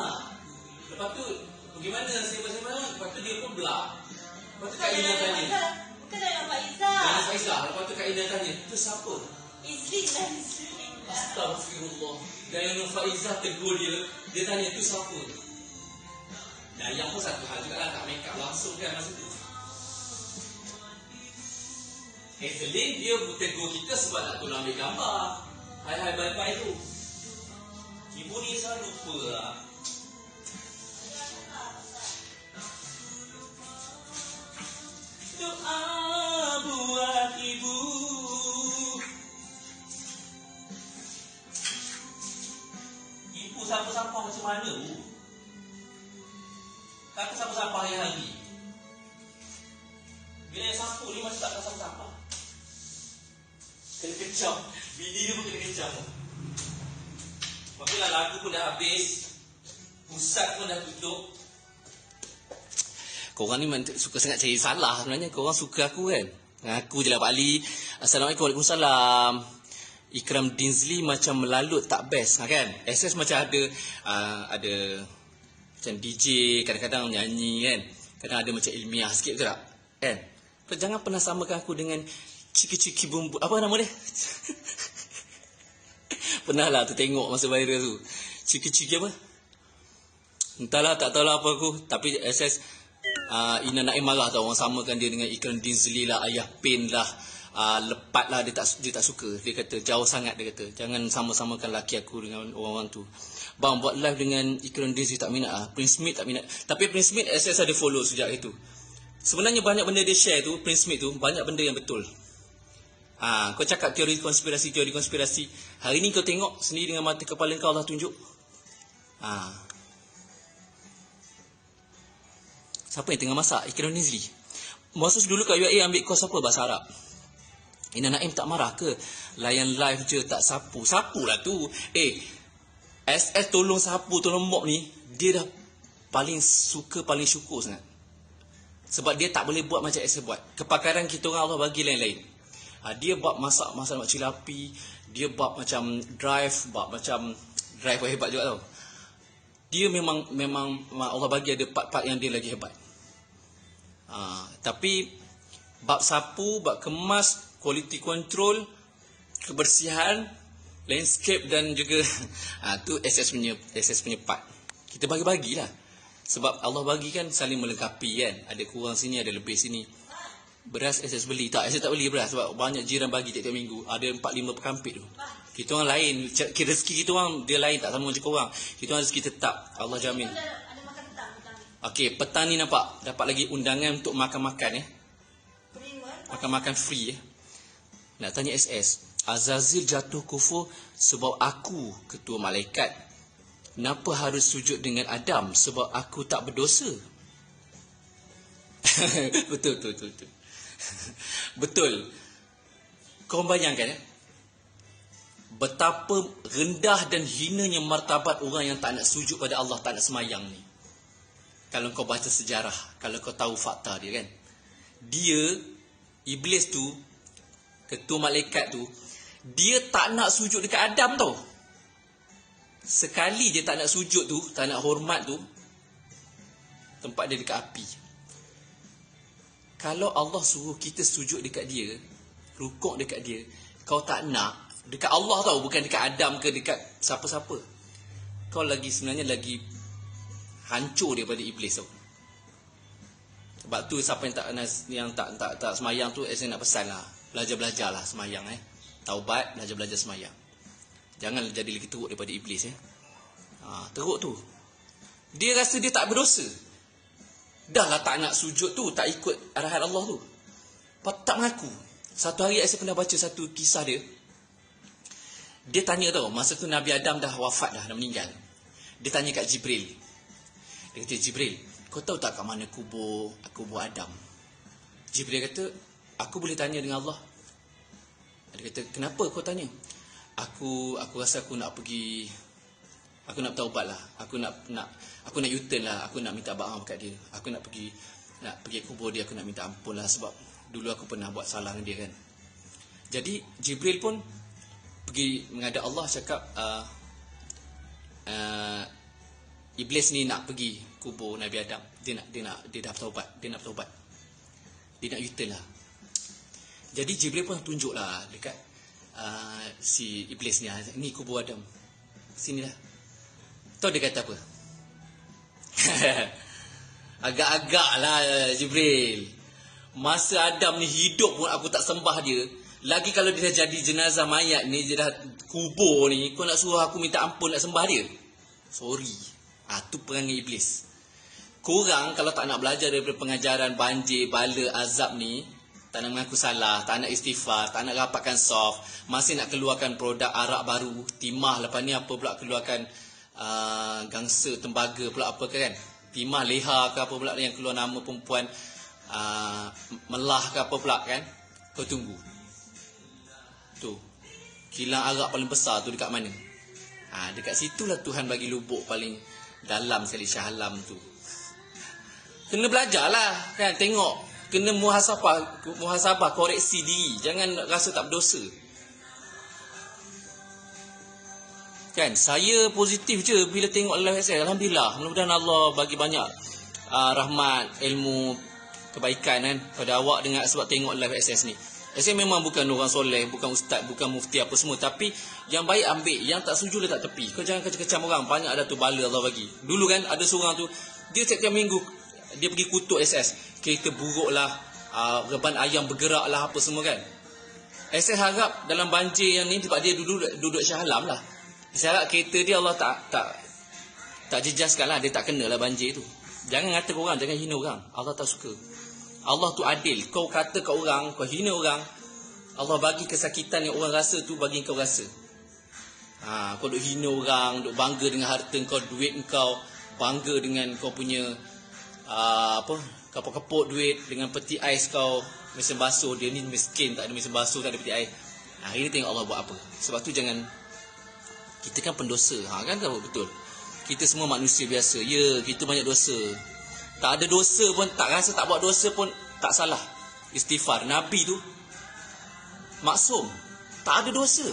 Lepas tu, bagaimana sembang-sembang? Lepas tu dia pun belak. Lepas tu Kak Ina tanya. Bukan dengan Faizah. Dengan Faizah. Lepas tu Kak Ina tanya, itu siapa? Izlin lah. Astagfirullah. Dan yang Faizah tegur dia, dia tanya, itu siapa? Dan yang pun satu hal juga lah, tak make up langsung kan masa tu. Hazelin dia tegur kita sebab nak tolong ambil gambar. Hai bye-bye tu. Ibu ni selalu lupa lah. Doa buat ibu. Ibu sampah-sampah macam mana bu? Kata sampah-sampah yang lagi. Bila yang sapu ni masih tak pasang sampah. Kena kecam. Bini dia pun kena kecam. Apabila lagu pun dah habis, pusat pun dah tutup. Korang ni suka sangat cari salah sebenarnya. Korang suka aku kan? Aku je lah Pak Ali. Assalamualaikum, Waalaikumsalam. Ikram Dinsley macam melalut tak best kan? SS macam ada macam DJ, kadang-kadang nyanyi kan? Kadang ada macam ilmiah sikit ke tak? Kan? Jangan pernah samakan aku dengan ciki-ciki bumbu. Apa nama dia? Pernah lah tu tengok masa viral tu. Ciki-ciki apa? Entahlah, tak tahulah apa aku. Tapi SS Ina Naim marah tau. Orang samakan dia dengan Ikram Dinsley lah, Ayah Pain lah, Lepat lah. Dia tak suka. Dia kata jauh sangat, dia kata. Jangan sama-samakan laki aku dengan orang-orang tu. Bang, buat live dengan Ikram Dinsley tak minat lah. Prince Smith tak minat. Tapi Prince Smith SS ada follow sejak itu. Sebenarnya banyak benda dia share tu, Prince Smith tu, banyak benda yang betul. Kau cakap teori konspirasi. Hari ni kau tengok sendiri dengan mata kepala kau Allah tunjuk. Siapa yang tengah masak? Ikram Dinsley. Masa dulu kat UAE ambil kos apa? Bahasa Arab. Ina Naim tak marah ke? Layan live je tak sapu. Sapu lah tu. SS tolong sapu, tolong mop ni. Dia dah paling syukur sangat. Sebab dia tak boleh buat macam SS buat. Kepakaran kita orang Allah bagi lain-lain. Dia buat masak macam api. Dia buat macam drive hebat juga tau. Dia memang Allah bagi ada part-part yang dia lagi hebat. Tapi bab sapu, bab kemas, quality control, kebersihan, landscape dan juga tu SS punya part. Kita bagi-bagilah. Sebab Allah bagi kan saling melengkapi kan. Ada kurang sini, ada lebih sini. Beras SS beli. Tak, SS tak beli beras. Sebab banyak jiran bagi tiap-tiap minggu. Ada 4-5 pekampit tu. Kita orang lain. Rezeki kita orang, dia lain tak sama macam korang. Kita orang rezeki tetap. Allah jamin. Ada makan petang. Okey, petang ni nampak. Dapat lagi undangan untuk makan-makan Makan-makan free Nak tanya SS. Azazil jatuh kufur sebab aku ketua malaikat. Kenapa harus sujud dengan Adam? Sebab aku tak berdosa. Betul. Betul. Kau bayangkan betapa rendah dan hinanya martabat orang yang tak nak sujud pada Allah, tak nak semayang ni. Kalau kau baca sejarah, kalau kau tahu fakta dia kan. Dia, iblis tu, ketua malaikat tu, dia tak nak sujud dekat Adam tau. Sekali dia tak nak sujud tu, tak nak hormat tu, tempat dia dekat api. Kalau Allah suruh kita sujud dekat dia, rukuk dekat dia, kau tak nak, dekat Allah tau, bukan dekat Adam ke dekat siapa-siapa, kau lagi sebenarnya lagi hancur daripada iblis tau. Sebab tu siapa yang tak semayang tu, saya nak pesan lah, belajar-belajarlah semayang taubat, belajar-belajar semayang. Jangan jadi lagi teruk daripada iblis teruk tu. Dia rasa dia tak berdosa. Dah lah tak nak sujud tu, tak ikut arahan Allah tu, tak mengaku. Satu hari saya pernah baca satu kisah dia. Dia tanya tau, masa tu Nabi Adam dah wafat dah meninggal. Dia tanya kat Jibril. Dia kata, Jibril, kau tahu tak kat mana kubur Adam? Jibril kata, aku boleh tanya dengan Allah. Dia kata, kenapa kau tanya? Aku rasa aku nak pergi, aku nak bertaubat lah. Aku nak U-turn lah. Aku nak minta maaf kat dia. Aku nak pergi kubur dia. Aku nak minta ampun lah, sebab dulu aku pernah buat salah dengan dia kan. Jadi Jibril pun pergi menghadap Allah, cakap iblis ni nak pergi kubur Nabi Adam. Dia dah bertaubat. Dia nak bertaubat. Dia nak U-turn lah. Jadi Jibril pun tunjuk lah dekat si iblis ni kubur Adam. Sini lah. Tahu dia kata apa? Agak-agak lah Jibril. Masa Adam ni hidup pun aku tak sembah dia. Lagi kalau dia dah jadi jenazah mayat ni, dia dah kubur ni, kau nak suruh aku minta ampun nak sembah dia? Sorry. Tu perangai iblis. Korang kalau tak nak belajar daripada pengajaran banjir, bala, azab ni, tak nak mengaku salah, tak nak istighfar, tak nak rapatkan soft, masih nak keluarkan produk arak baru, timah, lepas ni apa pula keluarkan gangsa, tembaga pula apa kan, timah, leha ke apa pula yang keluar nama perempuan, melah ke apa pula kan. Kau tunggu tu, kilang arak paling besar tu dekat mana? Dekat situlah Tuhan bagi lubuk paling dalam sekali, Shah Alam tu. Kena belajar lah kan, tengok, kena muhasabah, koreksi diri. Jangan rasa tak berdosa kan. Saya positif je bila tengok live SS. Alhamdulillah, mudah-mudahan Allah bagi banyak rahmat, ilmu, kebaikan kan pada awak dengan sebab tengok live SS ni. Saya memang bukan orang soleh, bukan ustaz, bukan mufti apa semua, tapi yang baik ambil, yang tak setuju letak tepi. Kau jangan kecam-kecam orang. Banyak ada tu bala Allah bagi. Dulu kan ada seorang tu, dia setiap minggu dia pergi kutuk SS, kereta buruk lah, reban ayam bergerak lah, apa semua kan. SS harap dalam banjir yang ni, sebab dia duduk Shah Alam lah, saya harap kereta dia Allah tak jejaskan lah, dia tak kena lah banjir tu. Jangan ngata orang, jangan hina orang. Allah tak suka. Allah tu adil. Kau kata kat orang, kau hina orang, Allah bagi kesakitan yang orang rasa tu, bagi kau rasa. Kau duk hina orang, duk bangga dengan harta kau, duit kau, bangga dengan kau punya kepok-kepok duit, dengan peti ais kau, mesin basuh. Dia ni miskin, tak ada mesin basuh, tak ada peti ais. Hari ni tengok Allah buat apa. Sebab tu jangan, kita kan pendosa, kan tahu betul. Kita semua manusia biasa. Ya, kita banyak dosa. Tak ada dosa pun, tak rasa tak buat dosa pun tak salah. Istighfar. Nabi tu maksum, tak ada dosa,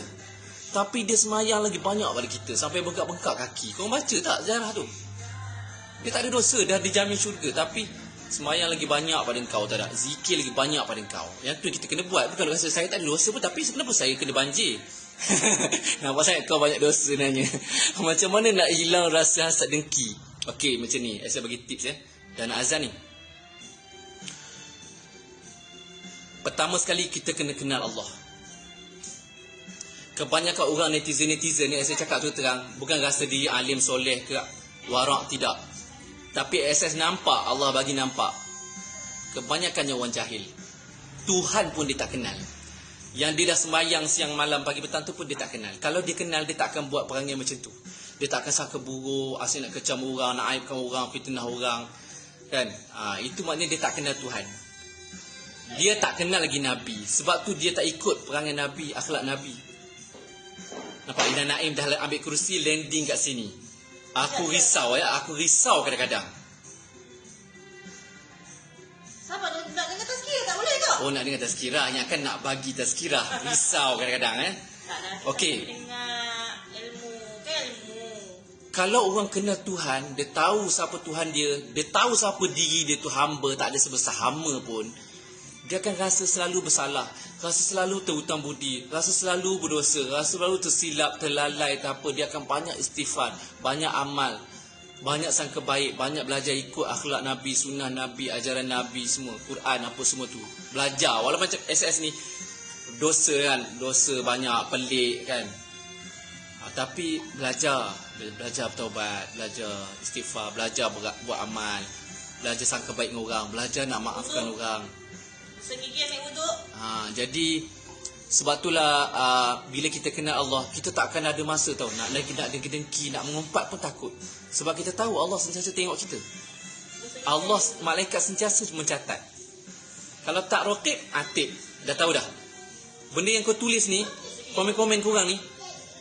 tapi dia semayang lagi banyak pada kita, sampai bengkak-bengkak kaki. Kau baca tak sejarah tu? Dia tak ada dosa, dah dijamin syurga, tapi semayang lagi banyak pada engkau, tak ada, zikir lagi banyak pada engkau. Yang tu kita kena buat. Bukan rasa saya tak ada dosa pun, tapi kenapa saya kena banjir? Nampak sangat kau banyak dosa nanya. Macam mana nak hilang rasa hasad dengki? Okey, macam ni, saya bagi tips dan azan ni. Pertama sekali, kita kena kenal Allah. Kebanyakan orang netizen ni, saya cakap tu terang, bukan rasa diri alim soleh ke warak, tidak. Tapi SS nampak, Allah bagi nampak. Kebanyakannya orang jahil. Tuhan pun dia tak kenal. Yang dia dah sembahyang siang malam pagi petang tu pun dia tak kenal. Kalau dia kenal, dia tak akan buat perangai macam tu. Dia tak akan sangka buruk, asyik nak kecam orang, nak aibkan orang, fitnah orang kan. Itu maknanya dia tak kenal Tuhan. Dia tak kenal lagi Nabi. Sebab tu dia tak ikut perangai Nabi, akhlak Nabi. Nampak Ina Naim dah ambil kerusi, landing kat sini. Aku risau aku risau kadang-kadang. Sabar, nak dengar tazkirah tak boleh ke? Oh, nak dengar tazkirah, yang kan nak bagi tazkirah. Risau kadang-kadang Tak lah. Okey. Dengar ilmu. Kan ilmu. Kalau orang kenal Tuhan, dia tahu siapa Tuhan dia, dia tahu siapa diri dia tu hamba, tak ada sebesar hama pun, dia akan rasa selalu bersalah, rasa selalu terhutang budi, rasa selalu berdosa, rasa selalu tersilap, terlalai tak apa. Dia akan banyak istighfar, banyak amal, banyak sangka baik, banyak belajar ikut akhlak Nabi, sunnah Nabi, ajaran Nabi semua, Quran apa semua tu. Belajar, walaupun macam SS ni dosa kan, dosa banyak, pelik kan. Tapi belajar bertaubat, belajar istighfar, belajar buat amal, belajar sangka baik dengan orang, belajar nak maafkan orang. Segigi ambil wuduk. Jadi sebab itulah bila kita kenal Allah, kita tak akan ada masa tau nak dengki, nak mengumpat pun takut. Sebab kita tahu Allah sentiasa tengok kita. Allah, malaikat sentiasa mencatat. Kalau tak raqib, atib. Dah tahu dah. Benda yang kau tulis ni, komen-komen korang ni,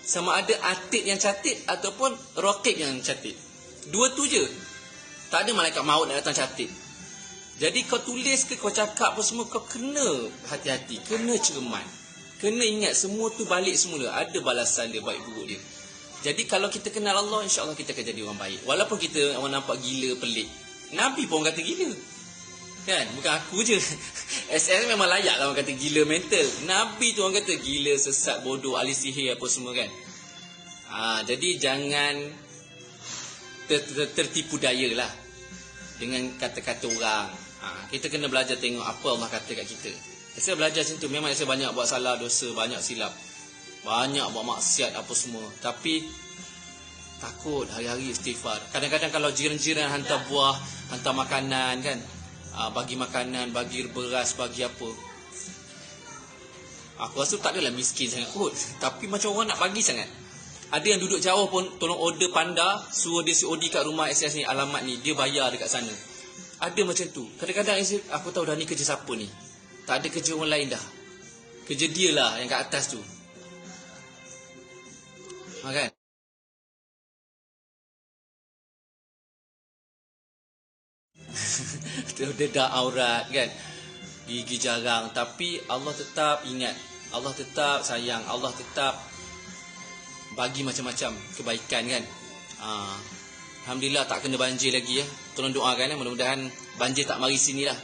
sama ada atib yang catat ataupun raqib yang catat. Dua tu je. Tak ada malaikat maut nak datang catat. Jadi kau tulis ke kau cakap apa semua, kau kena hati-hati, kena cermat. Kena ingat semua tu balik semula, ada balasan dia, baik buruk dia. Jadi kalau kita kenal Allah, insya-Allah kita akan jadi orang baik. Walaupun kita orang nampak gila, pelik. Nabi pun kata gila. Kan? Bukan aku je. SS memang layak lah orang kata gila mental. Nabi tu orang kata gila, sesat, bodoh, ahli sihir apa semua kan. Jadi jangan tertipu daya lah dengan kata-kata orang. Kita kena belajar tengok apa Allah kata kat kita. Saya belajar macam tu. Memang saya banyak buat salah, dosa, banyak silap, banyak buat maksiat apa semua. Tapi takut, hari-hari istighfar. Kadang-kadang kalau jiran-jiran hantar buah, hantar makanan kan, bagi makanan, bagi beras, bagi apa, aku rasa tak adalah miskin sangat kot. Tapi macam orang nak bagi sangat. Ada yang duduk jauh pun tolong order panda, suruh dia COD kat rumah SS ni, alamat ni, dia bayar dekat sana. Ada macam tu. Kadang-kadang aku tahu dah ni kerja siapa ni. Tak ada kerja orang lain dah. Kerja dia lah yang kat atas tu. Kan? Dedak aurat kan, gigi jarang. Tapi Allah tetap ingat, Allah tetap sayang, Allah tetap bagi macam-macam kebaikan kan. Alhamdulillah tak kena banjir lagi ya. Tolong doakan ya, mudah-mudahan banjir tak mari sini lah.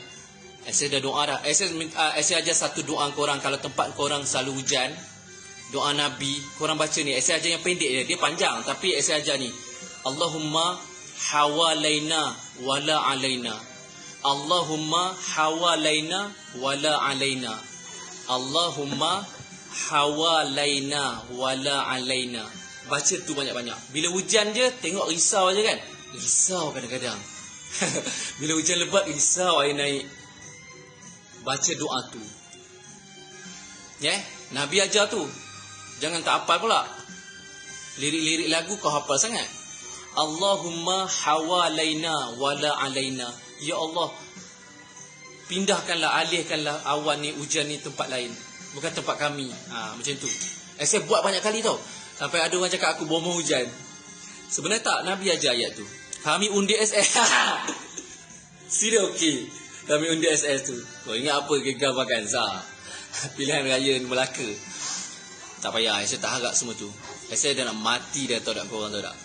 Saya dah doa dah. Saya ajar satu doa korang. Kalau tempat korang selalu hujan, doa Nabi, korang baca ni. Saya ajar yang pendek dia panjang, tapi saya ajar ni. Allahumma hawalaina wala alaina. Allahumma hawalaina wala alaina. Allahumma hawalaina wala alaina. Baca tu banyak-banyak. Bila hujan je, tengok risau je kan. Risau kadang-kadang. Bila hujan lebat, risau air naik. Baca doa tu. Nabi ajar tu. Jangan tak hafal pula. Lirik-lirik lagu kau hafal sangat. Allahumma hawalaina wala alaina. Ya Allah, pindahkanlah, alihkanlah awan ni, hujan ni tempat lain, bukan tempat kami. Macam tu. Saya buat banyak kali tau. Sampai ada orang cakap aku bomoh hujan. Sebenarnya tak, Nabi ajar ayat tu. Kami undi SS. Serius okey. Kami undi SS tu. Kau ingat apa Gegar Vaganza? Pilihan Raya Melaka. Tak payah, saya tak harap semua tu. Saya dah nak mati dah, tahu tak korang tahu tak?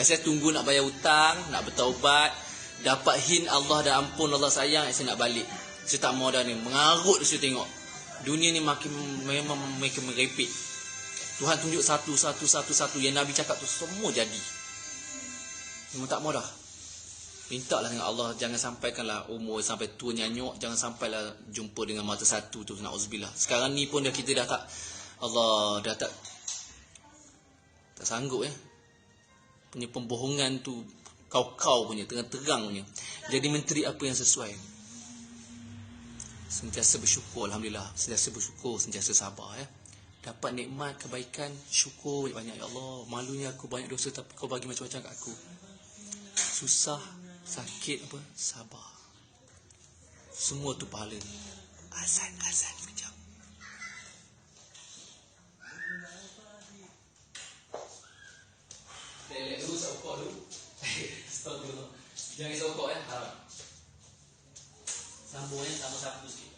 Saya tunggu nak bayar hutang, nak bertaubat, dapat hint Allah dah ampun, Allah sayang, saya nak balik. Saya tak mau dah ni, mengarut saya tengok. Dunia ni memang makin merepek. Tuhan tunjuk satu yang Nabi cakap tu semua jadi. Memang tak mau dah. Mintalah dengan Allah, jangan sampaikanlah umur sampai tua nyanyuk, jangan sampailah jumpa dengan mata satu tu, na'udzubillah. Sekarang ni pun kita dah tak, Allah dah tak sanggup punya pembohongan tu, kau punya, terang-terang punya. Jadi menteri apa yang sesuai. Sentiasa bersyukur, alhamdulillah. Sentiasa bersyukur, sentiasa sabar Dapat nikmat, kebaikan, syukur banyak. Ya Allah, malunya aku banyak dosa, tapi kau bagi macam-macam kat aku. Susah, sakit apa, sabar. Semua tu pahala. Azan sekejap. Relax dulu, sokok dulu. Stop dulu. Jangan sokok ya, harap. Sambungnya sama sapu sikit.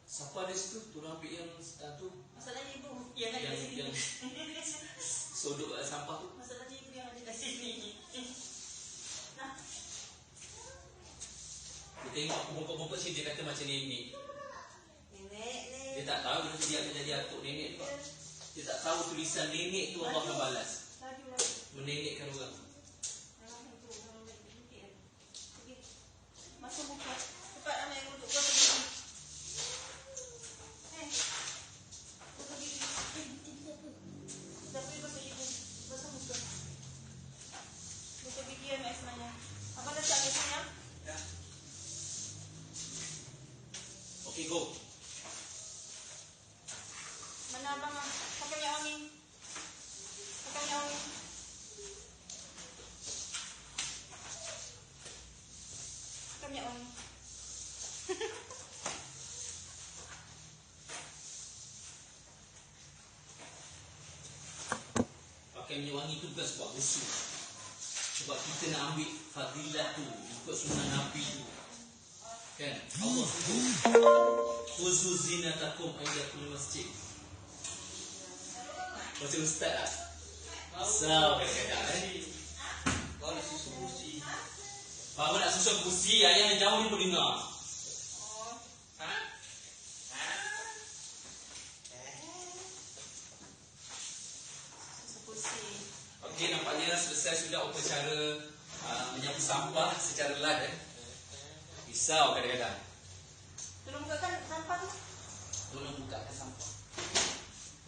Siapa ada situ? Turun ambil yang tu. Masalahnya ibu yang ada di Yang sini. sodok kat sampah tu. Masalahnya ibu yang ada di sini. Nah, Dia tengok aku bongkok-bongkok sini, dia kata macam nenek. nenek. Dia tak tahu nanti dia akan jadi atuk nenek tu. Dia tak tahu tulisan nenek tu Allah akan balas. Laju. Menenekkan orang. Masuk buka. Cepat ambil yang untuk kau pergi. Kau pergi. Dah pergi basuh ibu. Basuh muka. Basuh gigi yang sebenarnya. Abang dah tak biasanya? Ya. Okey, go. Mana abang? Pakai minyak wangi. Pakai minyak wangi. Pakai minyak wangi. Pakai minyak wangi tu bukan sebab musuh. Sebab kita nak ambil fadilah tu, ikut sunnah Nabi tu. Kan? Allah tu. Khuzu zinatakum inda kulli masjid. Macam ustaz lah. So, kadang-kadang kau nak susu kursi. Kalau nak susu kursi, ayah yang jauh ni pun dengar. Okey, nampaknya selesai sudah upacara menyapu sampah secara live. Risau kadang-kadang. Tolong bukakan sampah tu. Tolong bukakan sampah.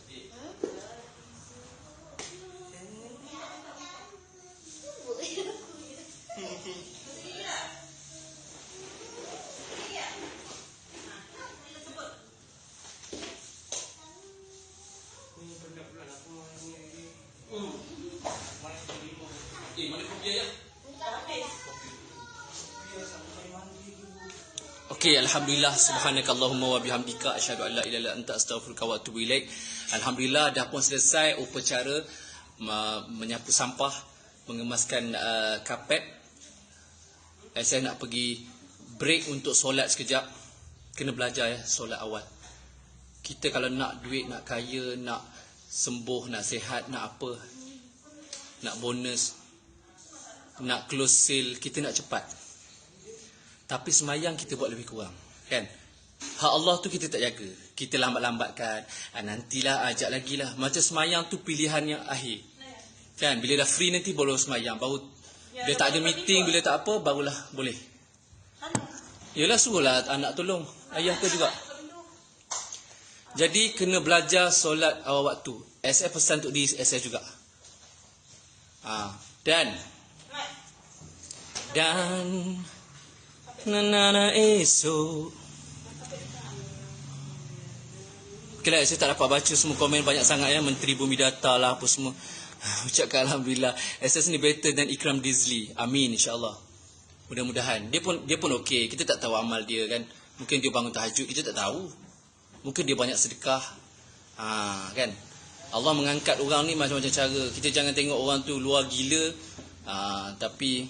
Okey. Mana kopi ayah? Okey, alhamdulillah, subhanakallahumma wa bihamdika asyhadu an la ilaha illa anta astaghfiruka wa atubu ilaik. Alhamdulillah dah pun selesai upacara menyapu sampah, mengemaskan kapet. Saya nak pergi break untuk solat sekejap. Kena belajar ya solat awal. Kita kalau nak duit, nak kaya, nak sembuh, nak sihat, nak apa, nak bonus, nak close sale, kita nak cepat. Tapi semayang kita buat lebih kurang, kan? Hak Allah tu kita tak jaga. Kita lambat-lambatkan. Nantilah, ajak lagi lah. Macam semayang tu pilihan yang akhir, kan? Bila dah free nanti baru semayang. Baru bila tak ada meeting, bila tak apa, barulah boleh. Yelah, suruhlah anak tolong. Ayah tu juga. Jadi kena belajar solat awal waktu. SF pesan untuk diri SF juga. Dan nana esok. Okeylah, saya tak dapat baca semua komen banyak sangat ya. Menteri Bumi Data lah apa semua. Ucapkan alhamdulillah. SS ni better than Ikram Dizli. Amin insya-Allah. Mudah-mudahan. Dia pun okey. Kita tak tahu amal dia kan. Mungkin dia bangun tahajud, kita tak tahu. Mungkin dia banyak sedekah. Kan? Allah mengangkat orang ni macam-macam cara. Kita jangan tengok orang tu luar gila. Tapi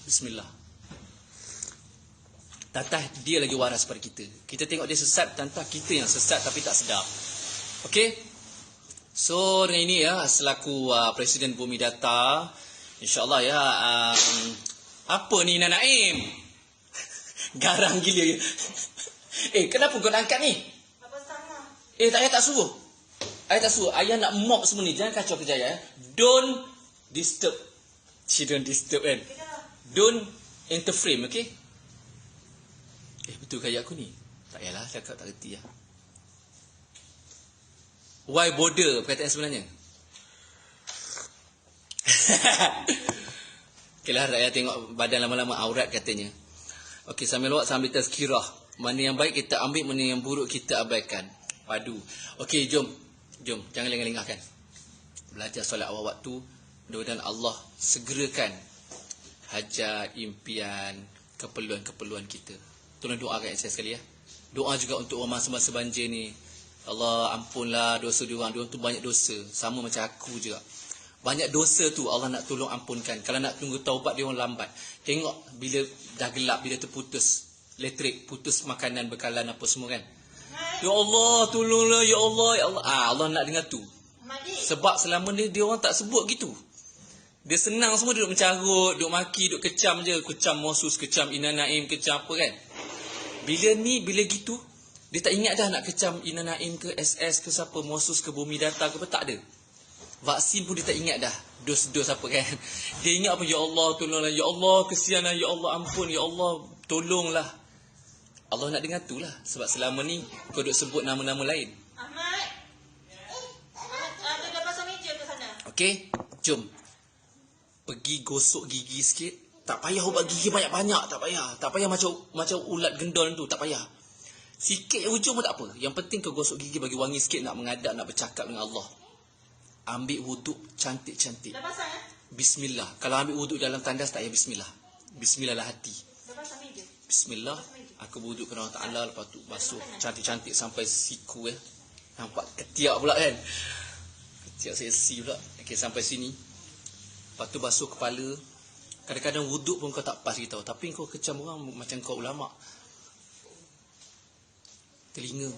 bismillah. Tantah dia lagi waras pada kita. Kita tengok dia sesat, tantah kita yang sesat tapi tak sedar. Okey? So dengan ini ya, selaku Presiden Bumi Data, insya-Allah ya, apa ni Nana Naim? Garang gila. Kenapa kau nak angkat ni? Apa sama? Ayah tak suruh. Ayah tak suruh. Ayah nak mop semua ni. Jangan kacau kerja ayah. Don't disturb. She don't disturb kan. Don't interfere, okay? Betul ke ayat aku ni? Tak payahlah, cakap tak reti lah. Why bother perkataan sebenarnya? Okeylah, rakyat tengok badan lama-lama aurat katanya. Okey, sambil lawak sambil tazkirah. Mana yang baik kita ambil, mana yang buruk kita abaikan. Padu. Okey, jom. Jangan lengah-lengahkan. belajar solat awal waktu. Mudah-mudahan Allah segerakan hajat, impian, keperluan-keperluan kita. Tolong doakan saya sekali ya. Doa juga untuk orang masa-masa banjir ni. Allah ampunlah dosa diorang. Diorang tu banyak dosa. Sama macam aku juga. Banyak dosa tu Allah nak tolong ampunkan. Kalau nak tunggu taubat diorang lambat. Tengok bila dah gelap, bila terputus elektrik, putus makanan, bekalan apa semua kan. Ya Allah, tolonglah ya Allah, ya Allah. Allah nak dengar tu. Sebab selama ni dia orang tak sebut gitu. Dia senang semua duduk mencarut, duduk maki, duduk kecam je. Kecam Mosus, kecam Ina Naim, kecam apa kan. Bila gitu, dia tak ingat dah nak kecam Ina Naim ke SS ke siapa, Mosus ke Bumi Data ke apa, tak ada. Vaksin pun dia tak ingat dah. Dos-dos apa kan. Dia ingat apa, ya Allah tolonglah, ya Allah kesianlah, ya Allah ampun, ya Allah tolonglah. Allah nak dengar tu lah. Sebab selama ni kau duk sebut nama-nama lain. Ahmad, ada dah pasang meja ke sana? Okey, jom. Pergi gosok gigi sikit. Tak payah ubat gigi banyak-banyak, tak payah. Tak payah macam ulat gendol tu, tak payah. Sikit hujung pun tak apa. Yang penting kau gosok gigi bagi wangi sikit, nak menghadap, nak bercakap dengan Allah. Ambil wuduk cantik-cantik. Dah pasang Bismillah. Kalau ambil wuduk dalam tandas tak payah bismillah. Bismillah lah hati. Dah pasang meja. Bismillah. Aku berwuduk kepada Allah Ta'ala. Lepas tu basuh cantik-cantik sampai siku Nampak ketiak pula kan. Ketiak seksi pula. Okey, sampai sini. Lepas tu basuh kepala. Kadang-kadang wuduk pun kau tak pas kita. Tapi kau kecam orang macam kau ulama. Telinga.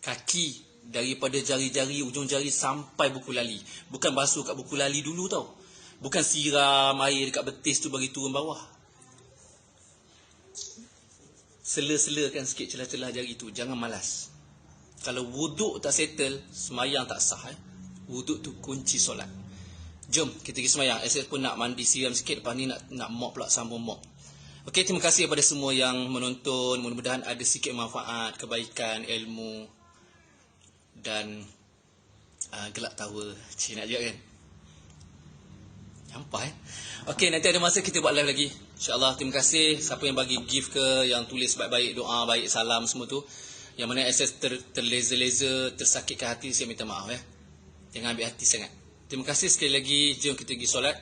Kaki. Daripada jari-jari, ujung jari sampai buku lali. Bukan basuh kat buku lali dulu tau. Bukan siram air dekat betis tu bagi turun bawah. Sela-selakan sikit celah-celah jari tu. Jangan malas. Kalau wuduk tak settle, semayang tak sah. Wuduk tu kunci solat. Jom kita pergi semayang. Saya pun nak mandi siram sikit. Lepas ni nak mop pula, sambung mop. Okey, terima kasih kepada semua yang menonton. Mudah-mudahan ada sikit manfaat, kebaikan, ilmu dan gelak tawa. Cik nak juga kan? Nampak Okey, nanti ada masa kita buat live lagi. InsyaAllah. Terima kasih siapa yang bagi gift ke, yang tulis baik-baik, doa baik, salam semua tu. Yang mana SS terleza-leza, tersakitkan hati, saya minta maaf Jangan ambil hati sangat. Terima kasih sekali lagi. Jom kita pergi solat.